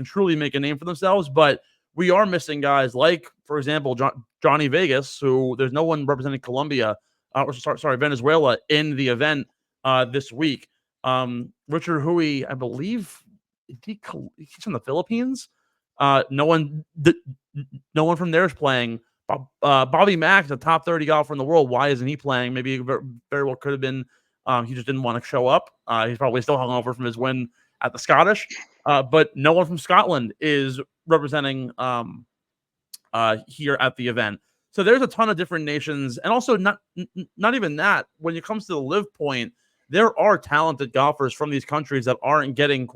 truly make a name for themselves. But we are missing guys like, for example, Johnny Vegas, who there's no one representing Colombia, Venezuela in the event this week. Richard Hui, I believe, he's from the Philippines. No one from there is playing. Bobby Mack, the top 30 golfer in the world. Why isn't he playing? Maybe very well could have been he just didn't want to show up. He's probably still hungover from his win at the Scottish. But no one from Scotland is representing here at the event. So there's a ton of different nations, and also not even that. When it comes to the live point, there are talented golfers from these countries that aren't getting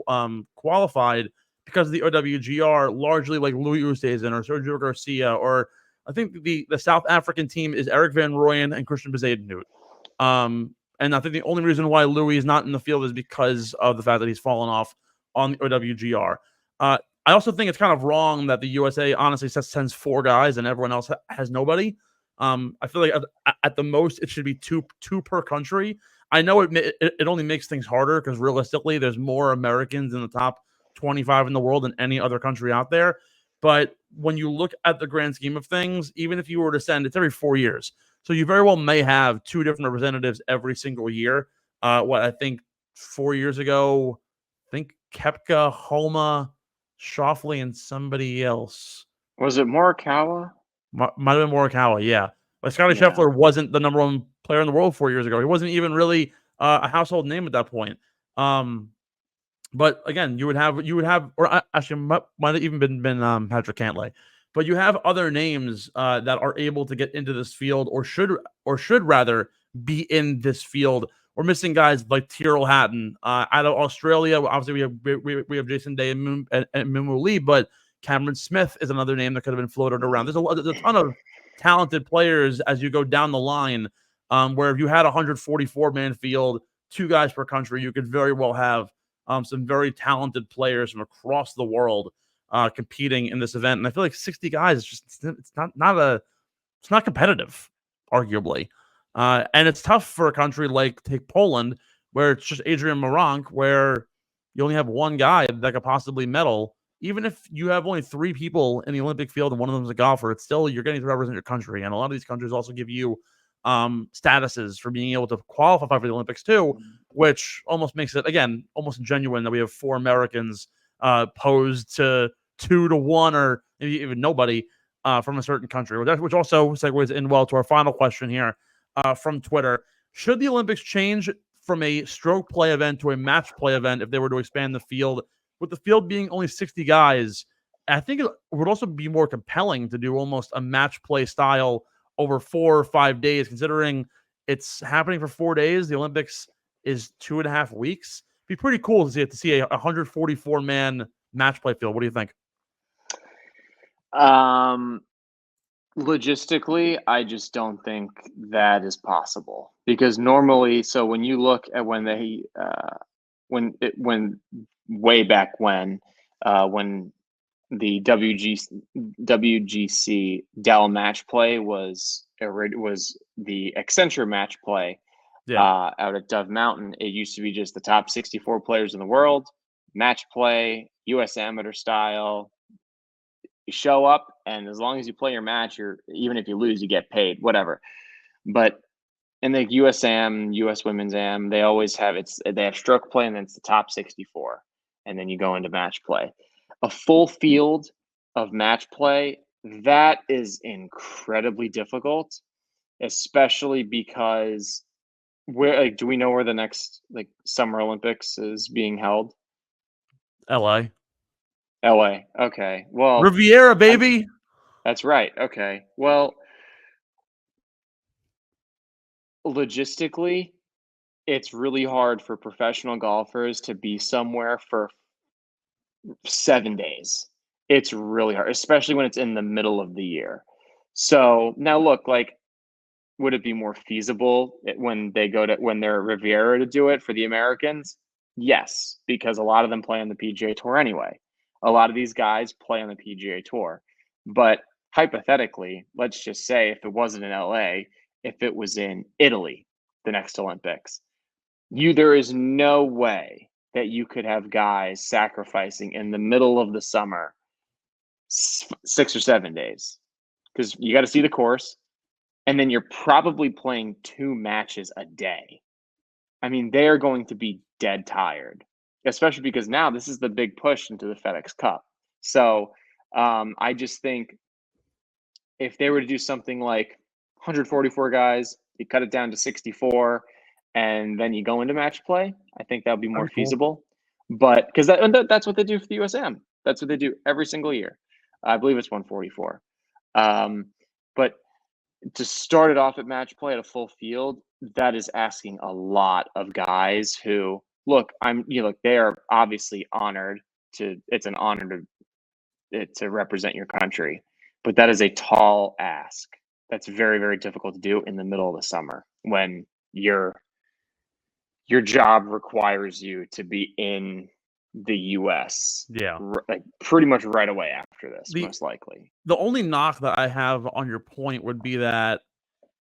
qualified because of the OWGR, largely like Louis Oosthuizen or Sergio Garcia, or I think the South African team is Eric Van Rooyen and Christian Bezuidenhout. And I think the only reason why Louis is not in the field is because of the fact that he's fallen off on the OWGR. I also think it's kind of wrong that the USA honestly sends 4 guys and everyone else has nobody. I feel like at the most it should be two per country. I know it only makes things harder because realistically there's more Americans in the top 25 in the world than any other country out there. But when you look at the grand scheme of things, even if you were to send, it's every 4 years. So you very well may have 2 different representatives every single year. I think 4 years ago, I think Koepka, Homa, Shoffley, and somebody else. Was it Morikawa? Might have been Morikawa, yeah. Like Scotty Scheffler wasn't the number 1 player in the world 4 years ago. He wasn't even really a household name at that point. But again, you would have, or actually might have even been Patrick Cantlay. But you have other names that are able to get into this field, or should rather be in this field. We're missing guys like Tyrrell Hatton out of Australia. Obviously, we have Jason Day and Minwoo Lee, but Cameron Smith is another name that could have been floated around. There's a ton of talented players as you go down the line. Where if you had a 144-man field, 2 guys per country, you could very well have some very talented players from across the world competing in this event. And I feel like 60 guys is just it's not competitive, arguably. And it's tough for a country like take Poland, where it's just Adrian Moronk, where you only have 1 guy that could possibly medal. Even if you have only 3 people in the Olympic field and one of them is a golfer, it's still you're getting to represent your country. And a lot of these countries also give you statuses for being able to qualify for the Olympics too, which almost makes it again almost genuine that we have 4 Americans posed to 2 to 1 or maybe even nobody from a certain country, which also segues in well to our final question here from Twitter. Should the Olympics change from a stroke play event to a match play event if they were to expand the field? With the field being only 60 guys, I think it would also be more compelling to do almost a match play style over 4 or 5 days, considering it's happening for 4 days. The Olympics is 2.5 weeks. It'd be pretty cool to see a 144-man match play field. What do you think? Logistically, I just don't think that is possible, because normally, so when you look at when way back when the WGC Dell match play was the Accenture match play out at Dove Mountain. It used to be just the top 64 players in the world, match play, US amateur style. You show up, and as long as you play your match, even if you lose, you get paid, whatever. But in the USAM, US Women's Am, they always have they have stroke play, and then it's the top 64, and then you go into match play. A full field of match play, that is incredibly difficult, especially because do we know where the next Summer Olympics is being held? LA. Okay. Well, Riviera, baby. That's right. Okay. Well, logistically, it's really hard for professional golfers to be somewhere for 7 days. It's really hard, especially when it's in the middle of the year. So now look, would it be more feasible when they're at Riviera to do it for the Americans? Yes, because a lot of them play on the PGA Tour anyway. A lot of these guys play on the PGA Tour. But hypothetically, let's just say if it wasn't in LA, if it was in Italy, the next Olympics, there is no way that you could have guys sacrificing in the middle of the summer 6 or 7 days, because you got to see the course, and then you're probably playing 2 matches a day. I mean, they are going to be dead tired, especially because now this is the big push into the FedEx Cup. So I just think if they were to do something like 144 guys, you cut it down to 64, and then you go into match play, I think that would be more That'd be cool. feasible. But because that's what they do for the USM. That's what they do every single year. I believe it's 144. But to start it off at match play at a full field, that is asking a lot of guys who look. They are obviously honored to. It's an honor to represent your country, but that is a tall ask. That's very, very difficult to do in the middle of the summer when your job requires you to be in the U.S. Yeah. Like pretty much right away after this, most likely. The only knock that I have on your point would be that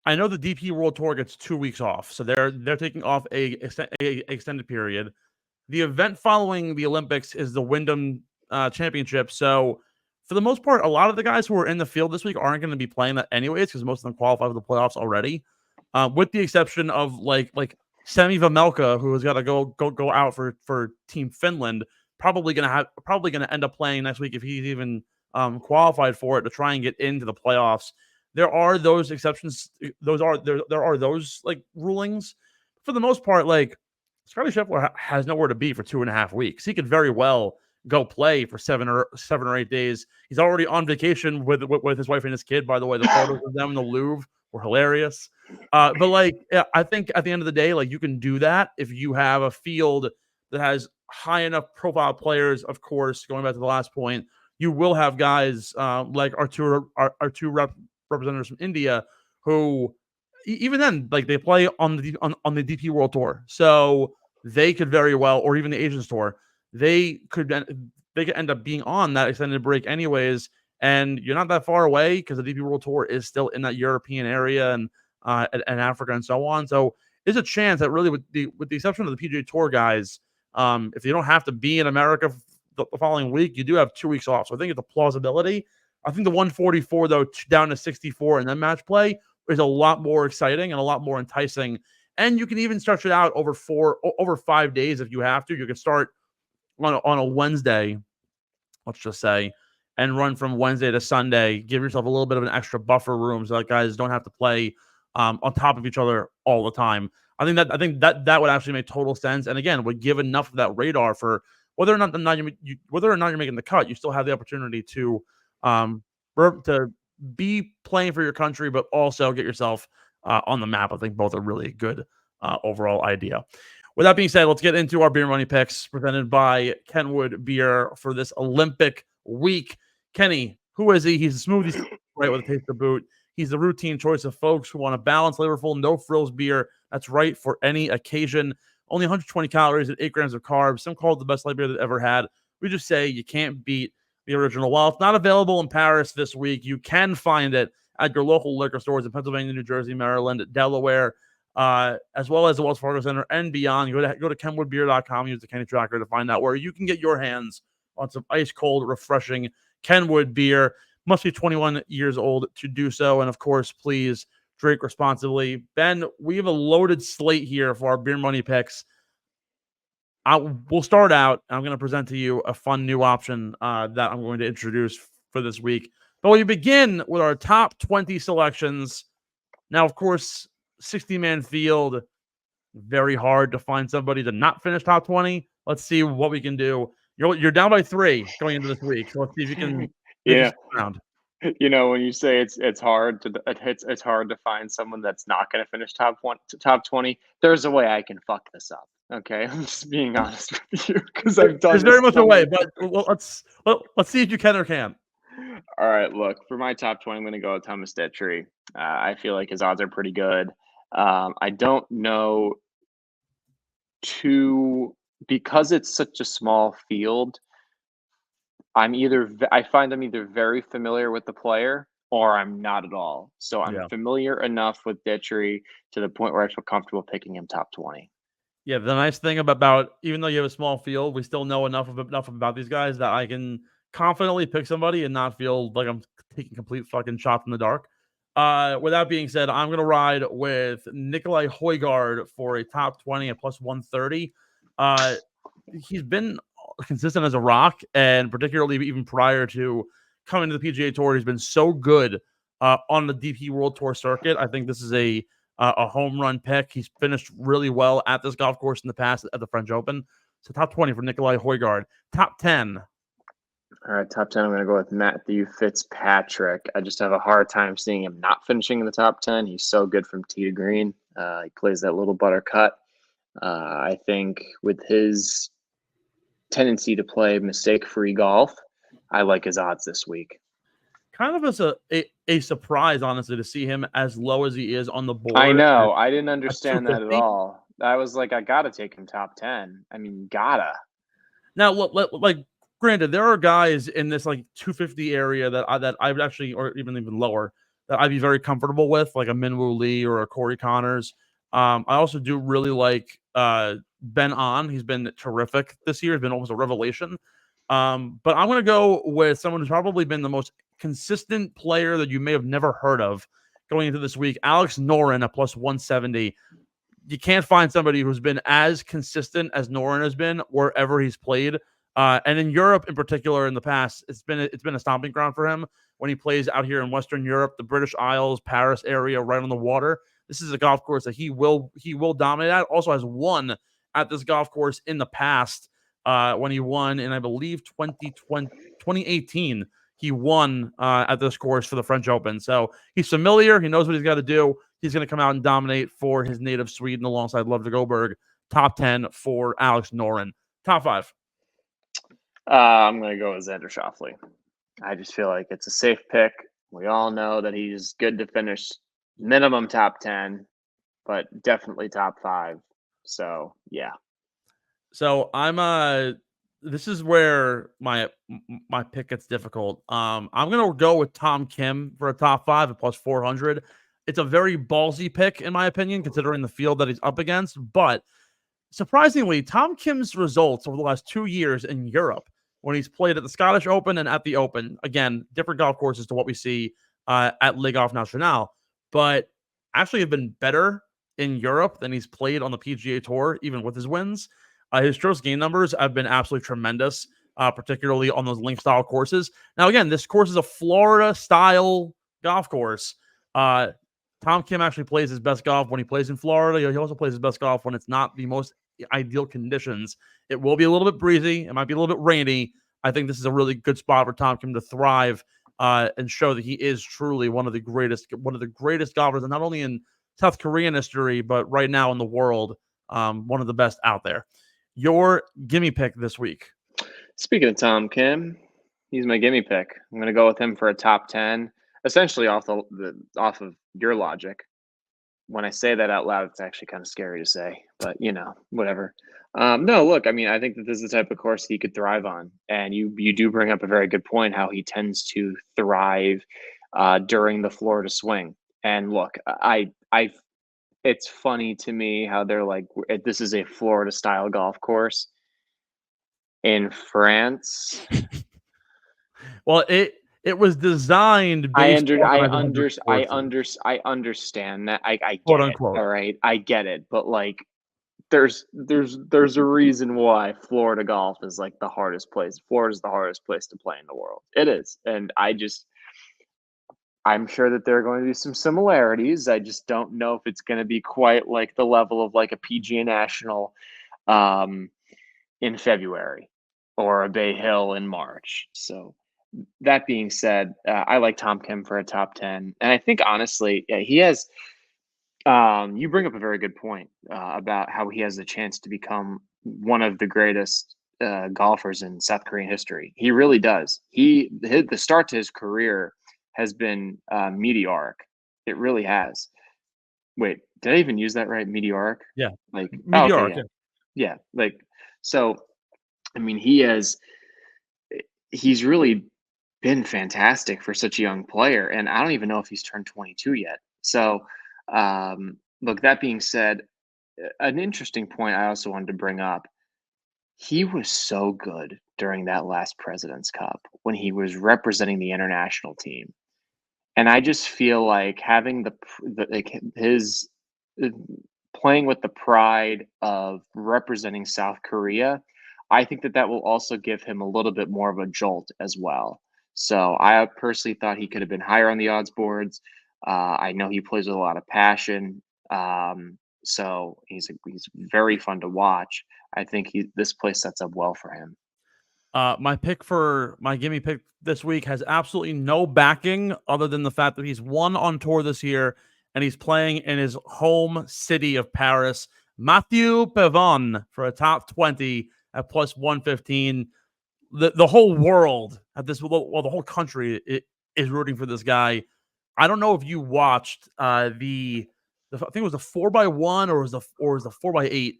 I know the DP World Tour gets 2 weeks off, so they're taking off a extended period. The event following the Olympics is the Wyndham Championship. So for the most part, a lot of the guys who are in the field this week aren't going to be playing that anyways, because most of them qualify for the playoffs already. With the exception of like Sami Vamelka, who has got to go out for Team Finland, probably gonna end up playing next week if he's even qualified for it to try and get into the playoffs. There are those exceptions. There are those like rulings. For the most part, like Scottie Scheffler has nowhere to be for 2.5 weeks. He could very well go play for 7 or 8 days. He's already on vacation with his wife and his kid. By the way, the photos of them in the Louvre were hilarious. But like, I think at the end of the day, like you can do that if you have a field that has high enough profile players. Of course, going back to the last point, you will have guys like our two representatives from India who, even then, like they play on the DP World Tour, so they could very well, or even the Asians Tour, they could end up being on that extended break anyways. And you're not that far away because the DP World Tour is still in that European area and Africa and so on. So there's a chance that really, with the exception of the PGA Tour guys, if you don't have to be in America the following week, you do have 2 weeks off. So I think it's a plausibility. I think the 144 though down to 64 and then match play is a lot more exciting and a lot more enticing. And you can even stretch it out over 5 days if you have to. You can start on a Wednesday, let's just say, and run from Wednesday to Sunday. Give yourself a little bit of an extra buffer room so that guys don't have to play on top of each other all the time. I think that would actually make total sense. And again, would give enough of that radar for whether or not you're making the cut. You still have the opportunity to be playing for your country, but also get yourself on the map. I think both are really good overall idea. With that being said, let's get into our beer money picks presented by Kenwood Beer for this Olympic week. Kenny, who is he? He's a smoothie right with a taste of boot. He's the routine choice of folks who want a balanced, flavorful, no frills beer that's right for any occasion. Only 120 calories and 8 grams of carbs. Some call it the best light beer they've ever had. We just say you can't beat the original. While it's not available in Paris this week, you can find it at your local liquor stores in Pennsylvania, New Jersey, Maryland, Delaware, as well as the Wells Fargo Center and beyond. You go to kenwoodbeer.com, use the Kenny Tracker to find out where you can get your hands on some ice cold, refreshing Kenwood beer. Must be 21 years old to do so. And of course, please drink responsibly. Ben, we have a loaded slate here for our beer money picks. We'll start out. I'm going to present to you a fun new option that I'm going to introduce for this week. But we begin with our top 20 selections. Now, of course, 60-man field, very hard to find somebody to not finish top 20. Let's see what we can do. You're down by 3 going into this week, so let's see if you can. Yeah. When you say it's hard to find someone that's not going to finish top 20. There's a way I can fuck this up. Okay, I'm just being honest with you because I've done. There's very much a way, but let's see if you can or can't. All right, look, for my top 20, I'm going to go with Thomas Detry. I feel like his odds are pretty good. I don't know because it's such a small field. I find I'm either very familiar with the player or I'm not at all. So I'm familiar enough with Detry to the point where I feel comfortable picking him top 20. Yeah, the nice thing about even though you have a small field, we still know enough about these guys that I can confidently pick somebody and not feel like I'm taking complete fucking shots in the dark. With that being said, I'm going to ride with Nikolai Højgaard for a top 20 at plus 130. He's been consistent as a rock, and particularly even prior to coming to the PGA Tour, he's been so good on the DP World Tour circuit. I think this is a home run pick. He's finished really well at this golf course in the past at the French Open. So top 20 for Nikolai Højgaard. Top 10. All right, top 10, I'm going to go with Matthew Fitzpatrick. I just have a hard time seeing him not finishing in the top 10. He's so good from tee to green. He plays that little butter cut. I think with his tendency to play mistake-free golf, I like his odds this week. Kind of as a surprise, honestly, to see him as low as he is on the board. I know. I didn't understand that at 250. all. I was like, I got to take him top 10. I mean, gotta. Now, like, granted, there are guys in this like 250 area that I would actually, or even lower, that I'd be very comfortable with, like a Minwoo Lee or a Corey Connors. I also do really like Ben On. He's been terrific this year. He's been almost a revelation. But I'm going to go with someone who's probably been the most consistent player that you may have never heard of going into this week, Alex Noren at plus 170. You can't find somebody who's been as consistent as Noren has been wherever he's played. And in Europe in particular, in the past, it's been a stomping ground for him when he plays out here in Western Europe, the British Isles, Paris area, right on the water. This is a golf course that he will dominate at. Also has won at this golf course in the past when he won in, I believe, 2018. He won at this course for the French Open. So he's familiar. He knows what he's got to do. He's going to come out and dominate for his native Sweden alongside LIV Golf. Top 10 for Alex Noren. Top 5. I'm going to go with Xander Schauffele. I just feel like it's a safe pick. We all know that he's good to finish minimum top 10, but definitely top 5. So, yeah. So I'm this is where my pick gets difficult. I'm gonna go with Tom Kim for a top 5 at plus 400. It's a very ballsy pick in my opinion, considering the field that he's up against. But surprisingly, Tom Kim's results over the last 2 years in Europe, when he's played at the Scottish Open and at the Open, again, different golf courses to what we see at LIV Golf National, but actually have been better in Europe than he's played on the PGA Tour, even with his wins. His strokes gain numbers have been absolutely tremendous, particularly on those link style courses. Now, again, this course is a Florida style golf course. Tom Kim actually plays his best golf when he plays in Florida. He also plays his best golf when it's not the most ideal conditions. It will be a little bit breezy. It might be a little bit rainy. I think this is a really good spot for Tom Kim to thrive and show that he is truly one of the greatest golfers, and not only in South Korean history, but right now in the world, one of the best out there. Your gimme pick this week. Speaking of Tom Kim, he's my gimme pick. I'm going to go with him for a top 10, essentially off of your logic. When I say that out loud, it's actually kind of scary to say, but whatever. No, look, I mean, I think that this is the type of course he could thrive on. And you do bring up a very good point, how he tends to thrive during the Florida swing. And look, it's funny to me how they're like, this is a Florida style golf course in France. Well, it was designed. I understand that. I get quote it. unquote. All right, I get it. But like, there's a reason why Florida golf is like the hardest place. Florida's the hardest place to play in the world. It is, and I'm sure that there are going to be some similarities. I just don't know if it's going to be quite like the level of like a PGA National in February or a Bay Hill in March. So that being said, I like Tom Kim for a top 10. And I think, honestly, he has you bring up a very good point about how he has the chance to become one of the greatest golfers in South Korean history. He really does. The start to his career has been meteoric. It really has. Wait, did I even use that right? Meteoric? Yeah. Like Meteoric. Okay, yeah. Like, so, I mean, he's really been fantastic for such a young player. And I don't even know if he's turned 22 yet. So, look, that being said, an interesting point I also wanted to bring up. He was so good during that last President's Cup when he was representing the international team. And I just feel like having his playing with the pride of representing South Korea, I think that will also give him a little bit more of a jolt as well. So I personally thought he could have been higher on the odds boards. I know he plays with a lot of passion. So he's very fun to watch. I think this place sets up well for him. My gimme pick this week has absolutely no backing other than the fact that he's won on tour this year and he's playing in his home city of Paris. Mathieu Pavon for a top 20 at plus 115. The whole world at this, well, the whole country is rooting for this guy. I don't know if you watched I think it was the 4x1 or was the 4x8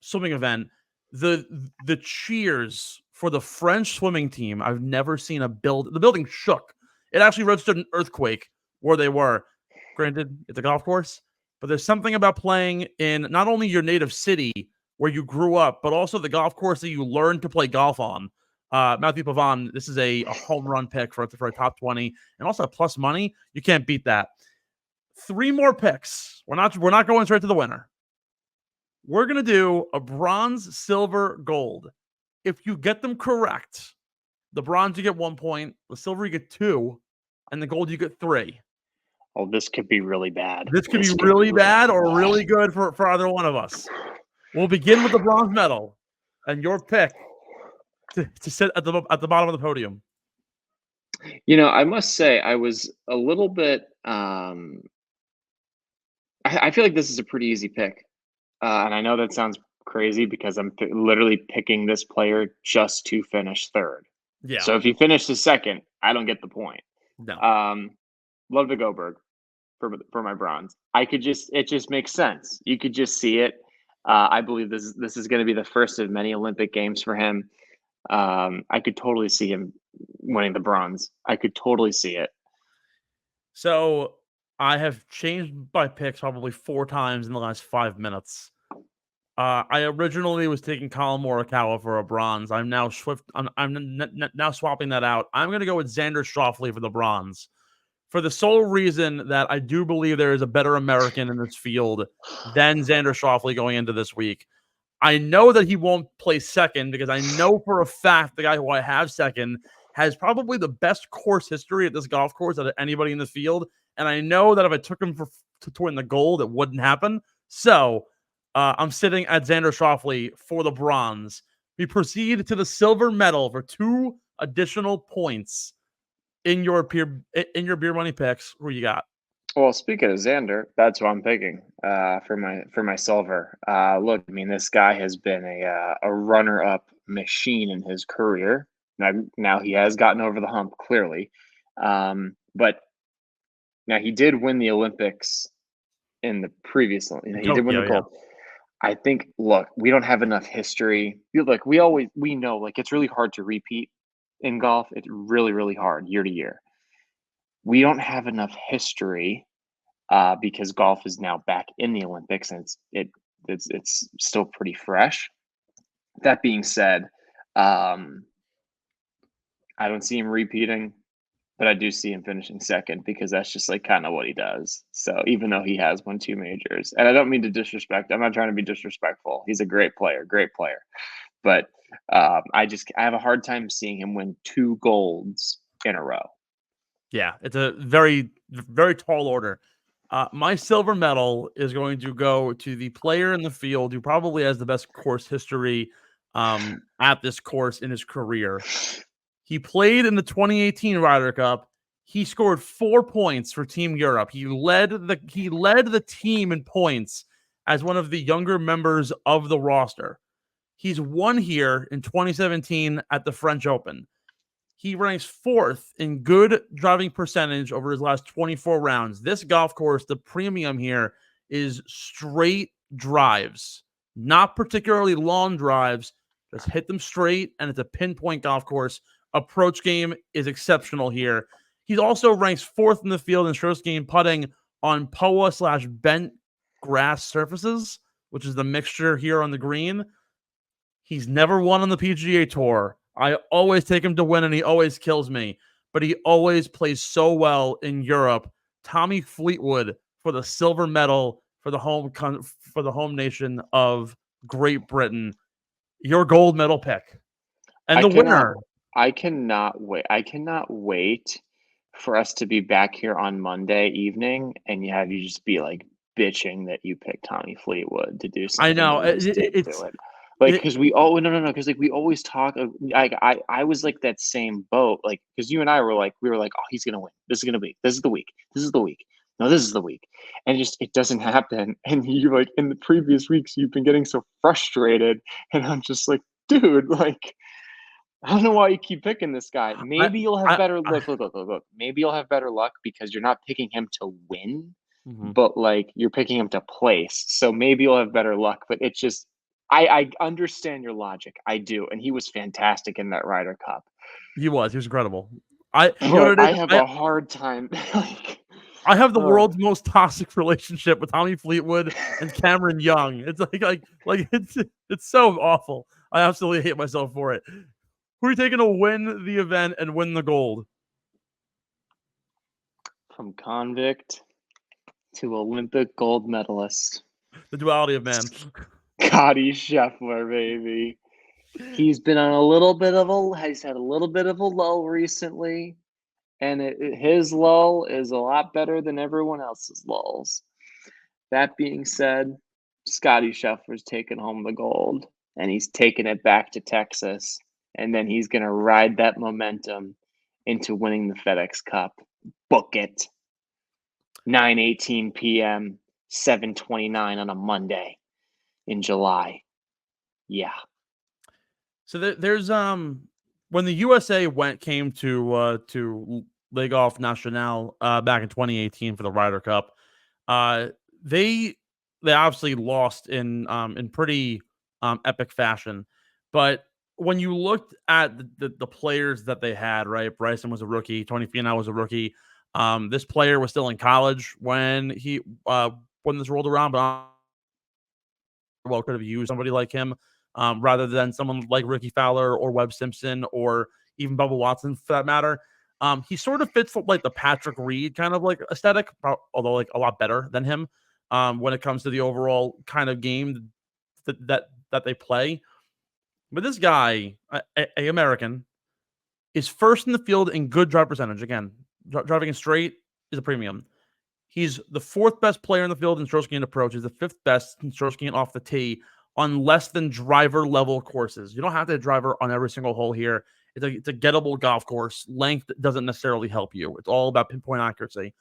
swimming event. The cheers for the French swimming team. I've never seen the building shook. It actually registered an earthquake where they were. Granted, it's a golf course, but there's something about playing in not only your native city where you grew up, but also the golf course that you learned to play golf on. Mathieu Pavon, this is a home run pick for a top 20 and also plus money. You can't beat that. 3 more picks. We're not going straight to the winner. We're going to do a bronze, silver, gold. If you get them correct, the bronze you get 1 point, the silver you get 2, and the gold you get 3. Oh, this could be really bad. This could be really bad or really good for either one of us. We'll begin with the bronze medal and your pick to sit at the bottom of the podium. I must say I was a little bit. I feel like this is a pretty easy pick, and I know that sounds crazy because I'm literally picking this player just to finish third. Yeah. So if he finishes second, I don't get the point. No. Ludwig Oberg for my bronze. It just makes sense. You could just see it. I believe this is going to be the first of many Olympic Games for him. I could totally see him winning the bronze. I could totally see it. So I have changed my picks probably 4 times in the last 5 minutes. I originally was taking Colin Morikawa for a bronze. I'm now now swapping that out. I'm going to go with Xander Schauffele for the bronze, for the sole reason that I do believe there is a better American in this field than Xander Schauffele going into this week. I know that he won't play second because I know for a fact the guy who I have second has probably the best course history at this golf course out of anybody in the field. And I know that if I took him to win the gold, it wouldn't happen. So I'm sitting at Xander Schauffele for the bronze. We proceed to the silver medal for 2 additional points in your beer money picks. Who you got? Well, speaking of Xander, that's what I'm picking for my silver. Look, I mean, this guy has been a runner-up machine in his career. Now he has gotten over the hump, clearly. But now he did win the Olympics in the previous. He did win the gold. I think. Look, we don't have enough history. Like we know, like it's really hard to repeat in golf. It's really, really hard year to year. We don't have enough history because golf is now back in the Olympics and it's still pretty fresh. That being said, I don't see him repeating, but I do see him finishing second because that's just like kind of what he does. So even though he has won 2 majors, and I don't mean to disrespect, I'm not trying to be disrespectful. He's a great player, but I have a hard time seeing him win 2 golds in a row. Yeah, it's a very, very tall order. My silver medal is going to go to the player in the field who probably has the best course history at this course in his career. He played in the 2018 Ryder Cup. He scored 4 points for Team Europe. He led the team in points as one of the younger members of the roster. He's won here in 2017 at the French Open. He ranks 4th in good driving percentage over his last 24 rounds. This golf course, the premium here is straight drives, not particularly long drives. Just hit them straight, and it's a pinpoint golf course. Approach game is exceptional here. He also ranks 4th in the field in strokes gained putting on POA/bent grass surfaces, which is the mixture here on the green. He's never won on the PGA Tour. I always take him to win, and he always kills me. But he always plays so well in Europe. Tommy Fleetwood for the silver medal for the home nation of Great Britain. Your gold medal pick. And the winner. I cannot wait. I cannot wait for us to be back here on Monday evening and you just be like bitching that you picked Tommy Fleetwood to do I something know and you just didn't do it. Like, it, because no, because like we always talk. I was like that same boat. Like, because you and I were like, oh, he's gonna win. This is the week. This is the week. No, this is the week. And it doesn't happen. And you like in the previous weeks, you've been getting so frustrated, and I'm just like, dude, like. I don't know why you keep picking this guy. Maybe you'll have better look. Maybe you'll have better luck because you're not picking him to win, but like you're picking him to place. So maybe you'll have better luck. But it's just I understand your logic. I do. And he was fantastic in that Ryder Cup. He was incredible. You know But what it is? I have a hard time like I have the world's most toxic relationship with Tommy Fleetwood and Cameron Young. It's like it's so awful. I absolutely hate myself for it. Who are you taking to win the event and win the gold? from convict to Olympic gold medalist. The duality of man. Scotty Scheffler, baby. He's been on he's had a little bit of a lull recently, and his lull is a lot better than everyone else's lulls. That being said, Scotty Scheffler's taking home the gold, and he's taking it back to Texas, and then he's going to ride that momentum into winning the FedEx Cup. Book it. 9:18 p.m., 7:29 on a Monday in July. Yeah. So there's when the USA came to LIV Golf National back in 2018 for the Ryder Cup, they obviously lost in pretty epic fashion. But when you looked at the players that they had, right? Bryson was a rookie, Tony Finau was a rookie. This player was still in college when when this rolled around, but could have used somebody like him rather than someone like Ricky Fowler or Webb Simpson or even Bubba Watson for that matter. He sort of fits like the Patrick Reed kind of like aesthetic, although like a lot better than him when it comes to the overall kind of game that they play. But this guy, a American, is first in the field in good drive percentage. Again, driving it straight is a premium. He's the fourth best player in the field in stroke gain approach. He's the fifth best in stroke gain off the tee on less than driver level courses. You don't have to have a driver on every single hole here. It's a gettable golf course. Length doesn't necessarily help you. It's all about pinpoint accuracy.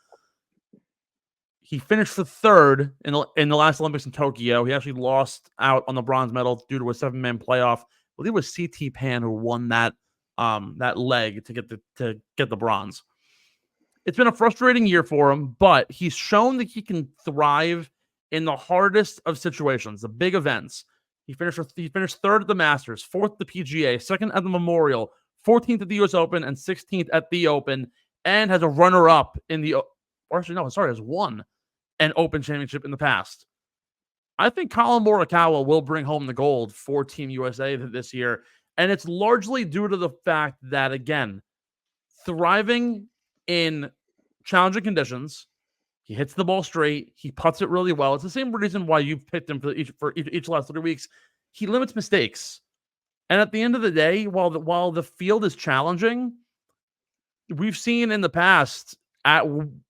He finished for third in the last Olympics in Tokyo. He actually lost out on the bronze medal due to a 7-man playoff. I believe it was CT Pan who won that leg to get the bronze. It's been a frustrating year for him, but he's shown that he can thrive in the hardest of situations, the big events. He finished third at the Masters, fourth at the PGA, second at the Memorial, 14th at the US Open, and 16th at the Open, and has a runner-up has won an Open championship in the past. I think Colin Morikawa will bring home the gold for Team USA this year, and it's largely due to the fact that, again, thriving in challenging conditions, he hits the ball straight, he putts it really well. It's the same reason why you've picked him for each last 3 weeks. He limits mistakes, and at the end of the day, while the field is challenging, we've seen in the past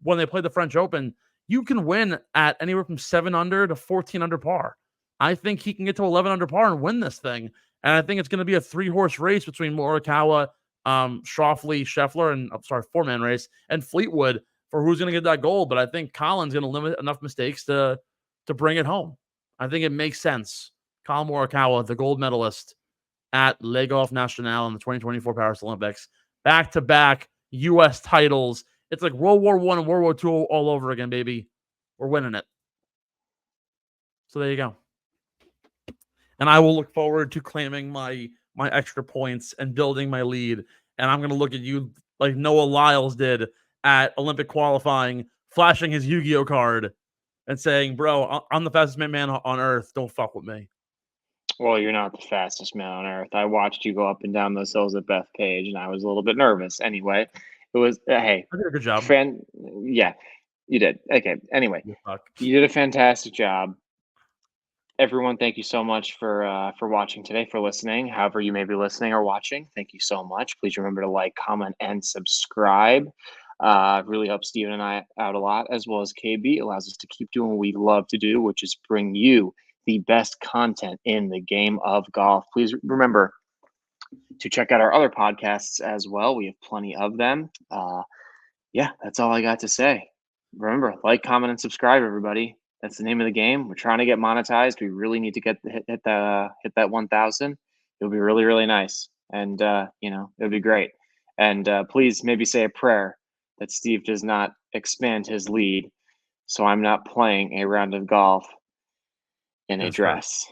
when they play the French Open, you can win at anywhere from 7 under to 14 under par. I think he can get to 11 under par and win this thing, and I think it's going to be a 3-horse race between Morikawa, Schauffele, Scheffler, and 4-man race, and Fleetwood for who's going to get that gold. But I think Colin's going to limit enough mistakes to bring it home. I think it makes sense. Colin Morikawa, the gold medalist at LIV Golf National in the 2024 Paris Olympics, back-to-back U.S. titles. It's like World War I and World War II all over again, baby. We're winning it. So there you go. And I will look forward to claiming my extra points and building my lead. And I'm going to look at you like Noah Lyles did at Olympic qualifying, flashing his Yu-Gi-Oh card and saying, bro, I'm the fastest man on earth. Don't fuck with me. Well, you're not the fastest man on earth. I watched you go up and down those hills at Bethpage, and I was a little bit nervous. Anyway, it was, hey. I did a good job. Yeah, you did. Okay, anyway, you did a fantastic job. Everyone, thank you so much for watching today, for listening. However you may be listening or watching, thank you so much. Please remember to like, comment, and subscribe. Really helps Steven and I out a lot, as well as KB. It allows us to keep doing what we love to do, which is bring you the best content in the game of golf. Please remember to check out our other podcasts as well. We have plenty of them. Yeah, that's all I got to say. Remember, like, comment, and subscribe, everybody. That's the name of the game. We're trying to get monetized. We really need to hit that 1,000. It'll be really, really nice, and it'll be great. And please maybe say a prayer that Steve does not expand his lead, so I'm not playing a round of golf in a dress.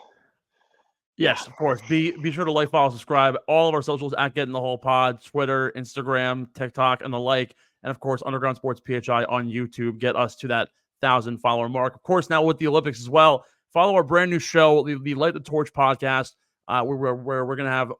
Yes, of course. Be sure to like, follow, subscribe. All of our socials at Getting the Whole Pod: Twitter, Instagram, TikTok, and the like. And of course, Underground Sports PHI on YouTube. Get us to that 1,000 follower mark. Of course, now with the Olympics as well, follow our brand new show, the Light the Torch podcast, where we're going to have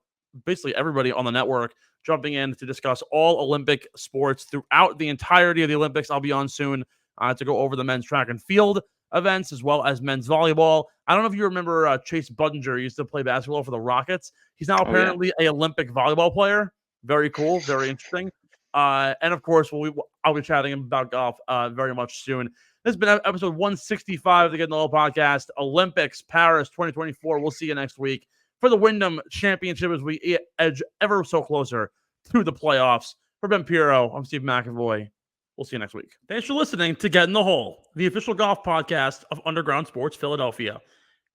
basically everybody on the network jumping in to discuss all Olympic sports throughout the entirety of the Olympics. I'll be on soon to go over the men's track and field events as well as men's volleyball. I don't know if you remember Chase Budinger. He used to play basketball for the Rockets. He's now apparently an Olympic volleyball player. Very cool. Very interesting. And of course, I'll be chatting about golf very much soon. This has been episode 165 of the Getting the Whole Podcast. Olympics, Paris 2024. We'll see you next week for the Wyndham Championship as we edge ever so closer to the playoffs. For Ben Pirro, I'm Steve McAvoy. We'll see you next week. Thanks for listening to Get in the Hole, the official golf podcast of Underground Sports Philadelphia.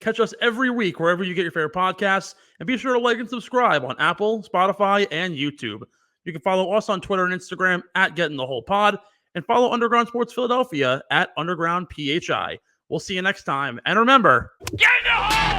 Catch us every week wherever you get your favorite podcasts, and be sure to like and subscribe on Apple, Spotify, and YouTube. You can follow us on Twitter and Instagram at Get in the Hole Pod, and follow Underground Sports Philadelphia at Underground PHI. We'll see you next time. And remember, get in the hole!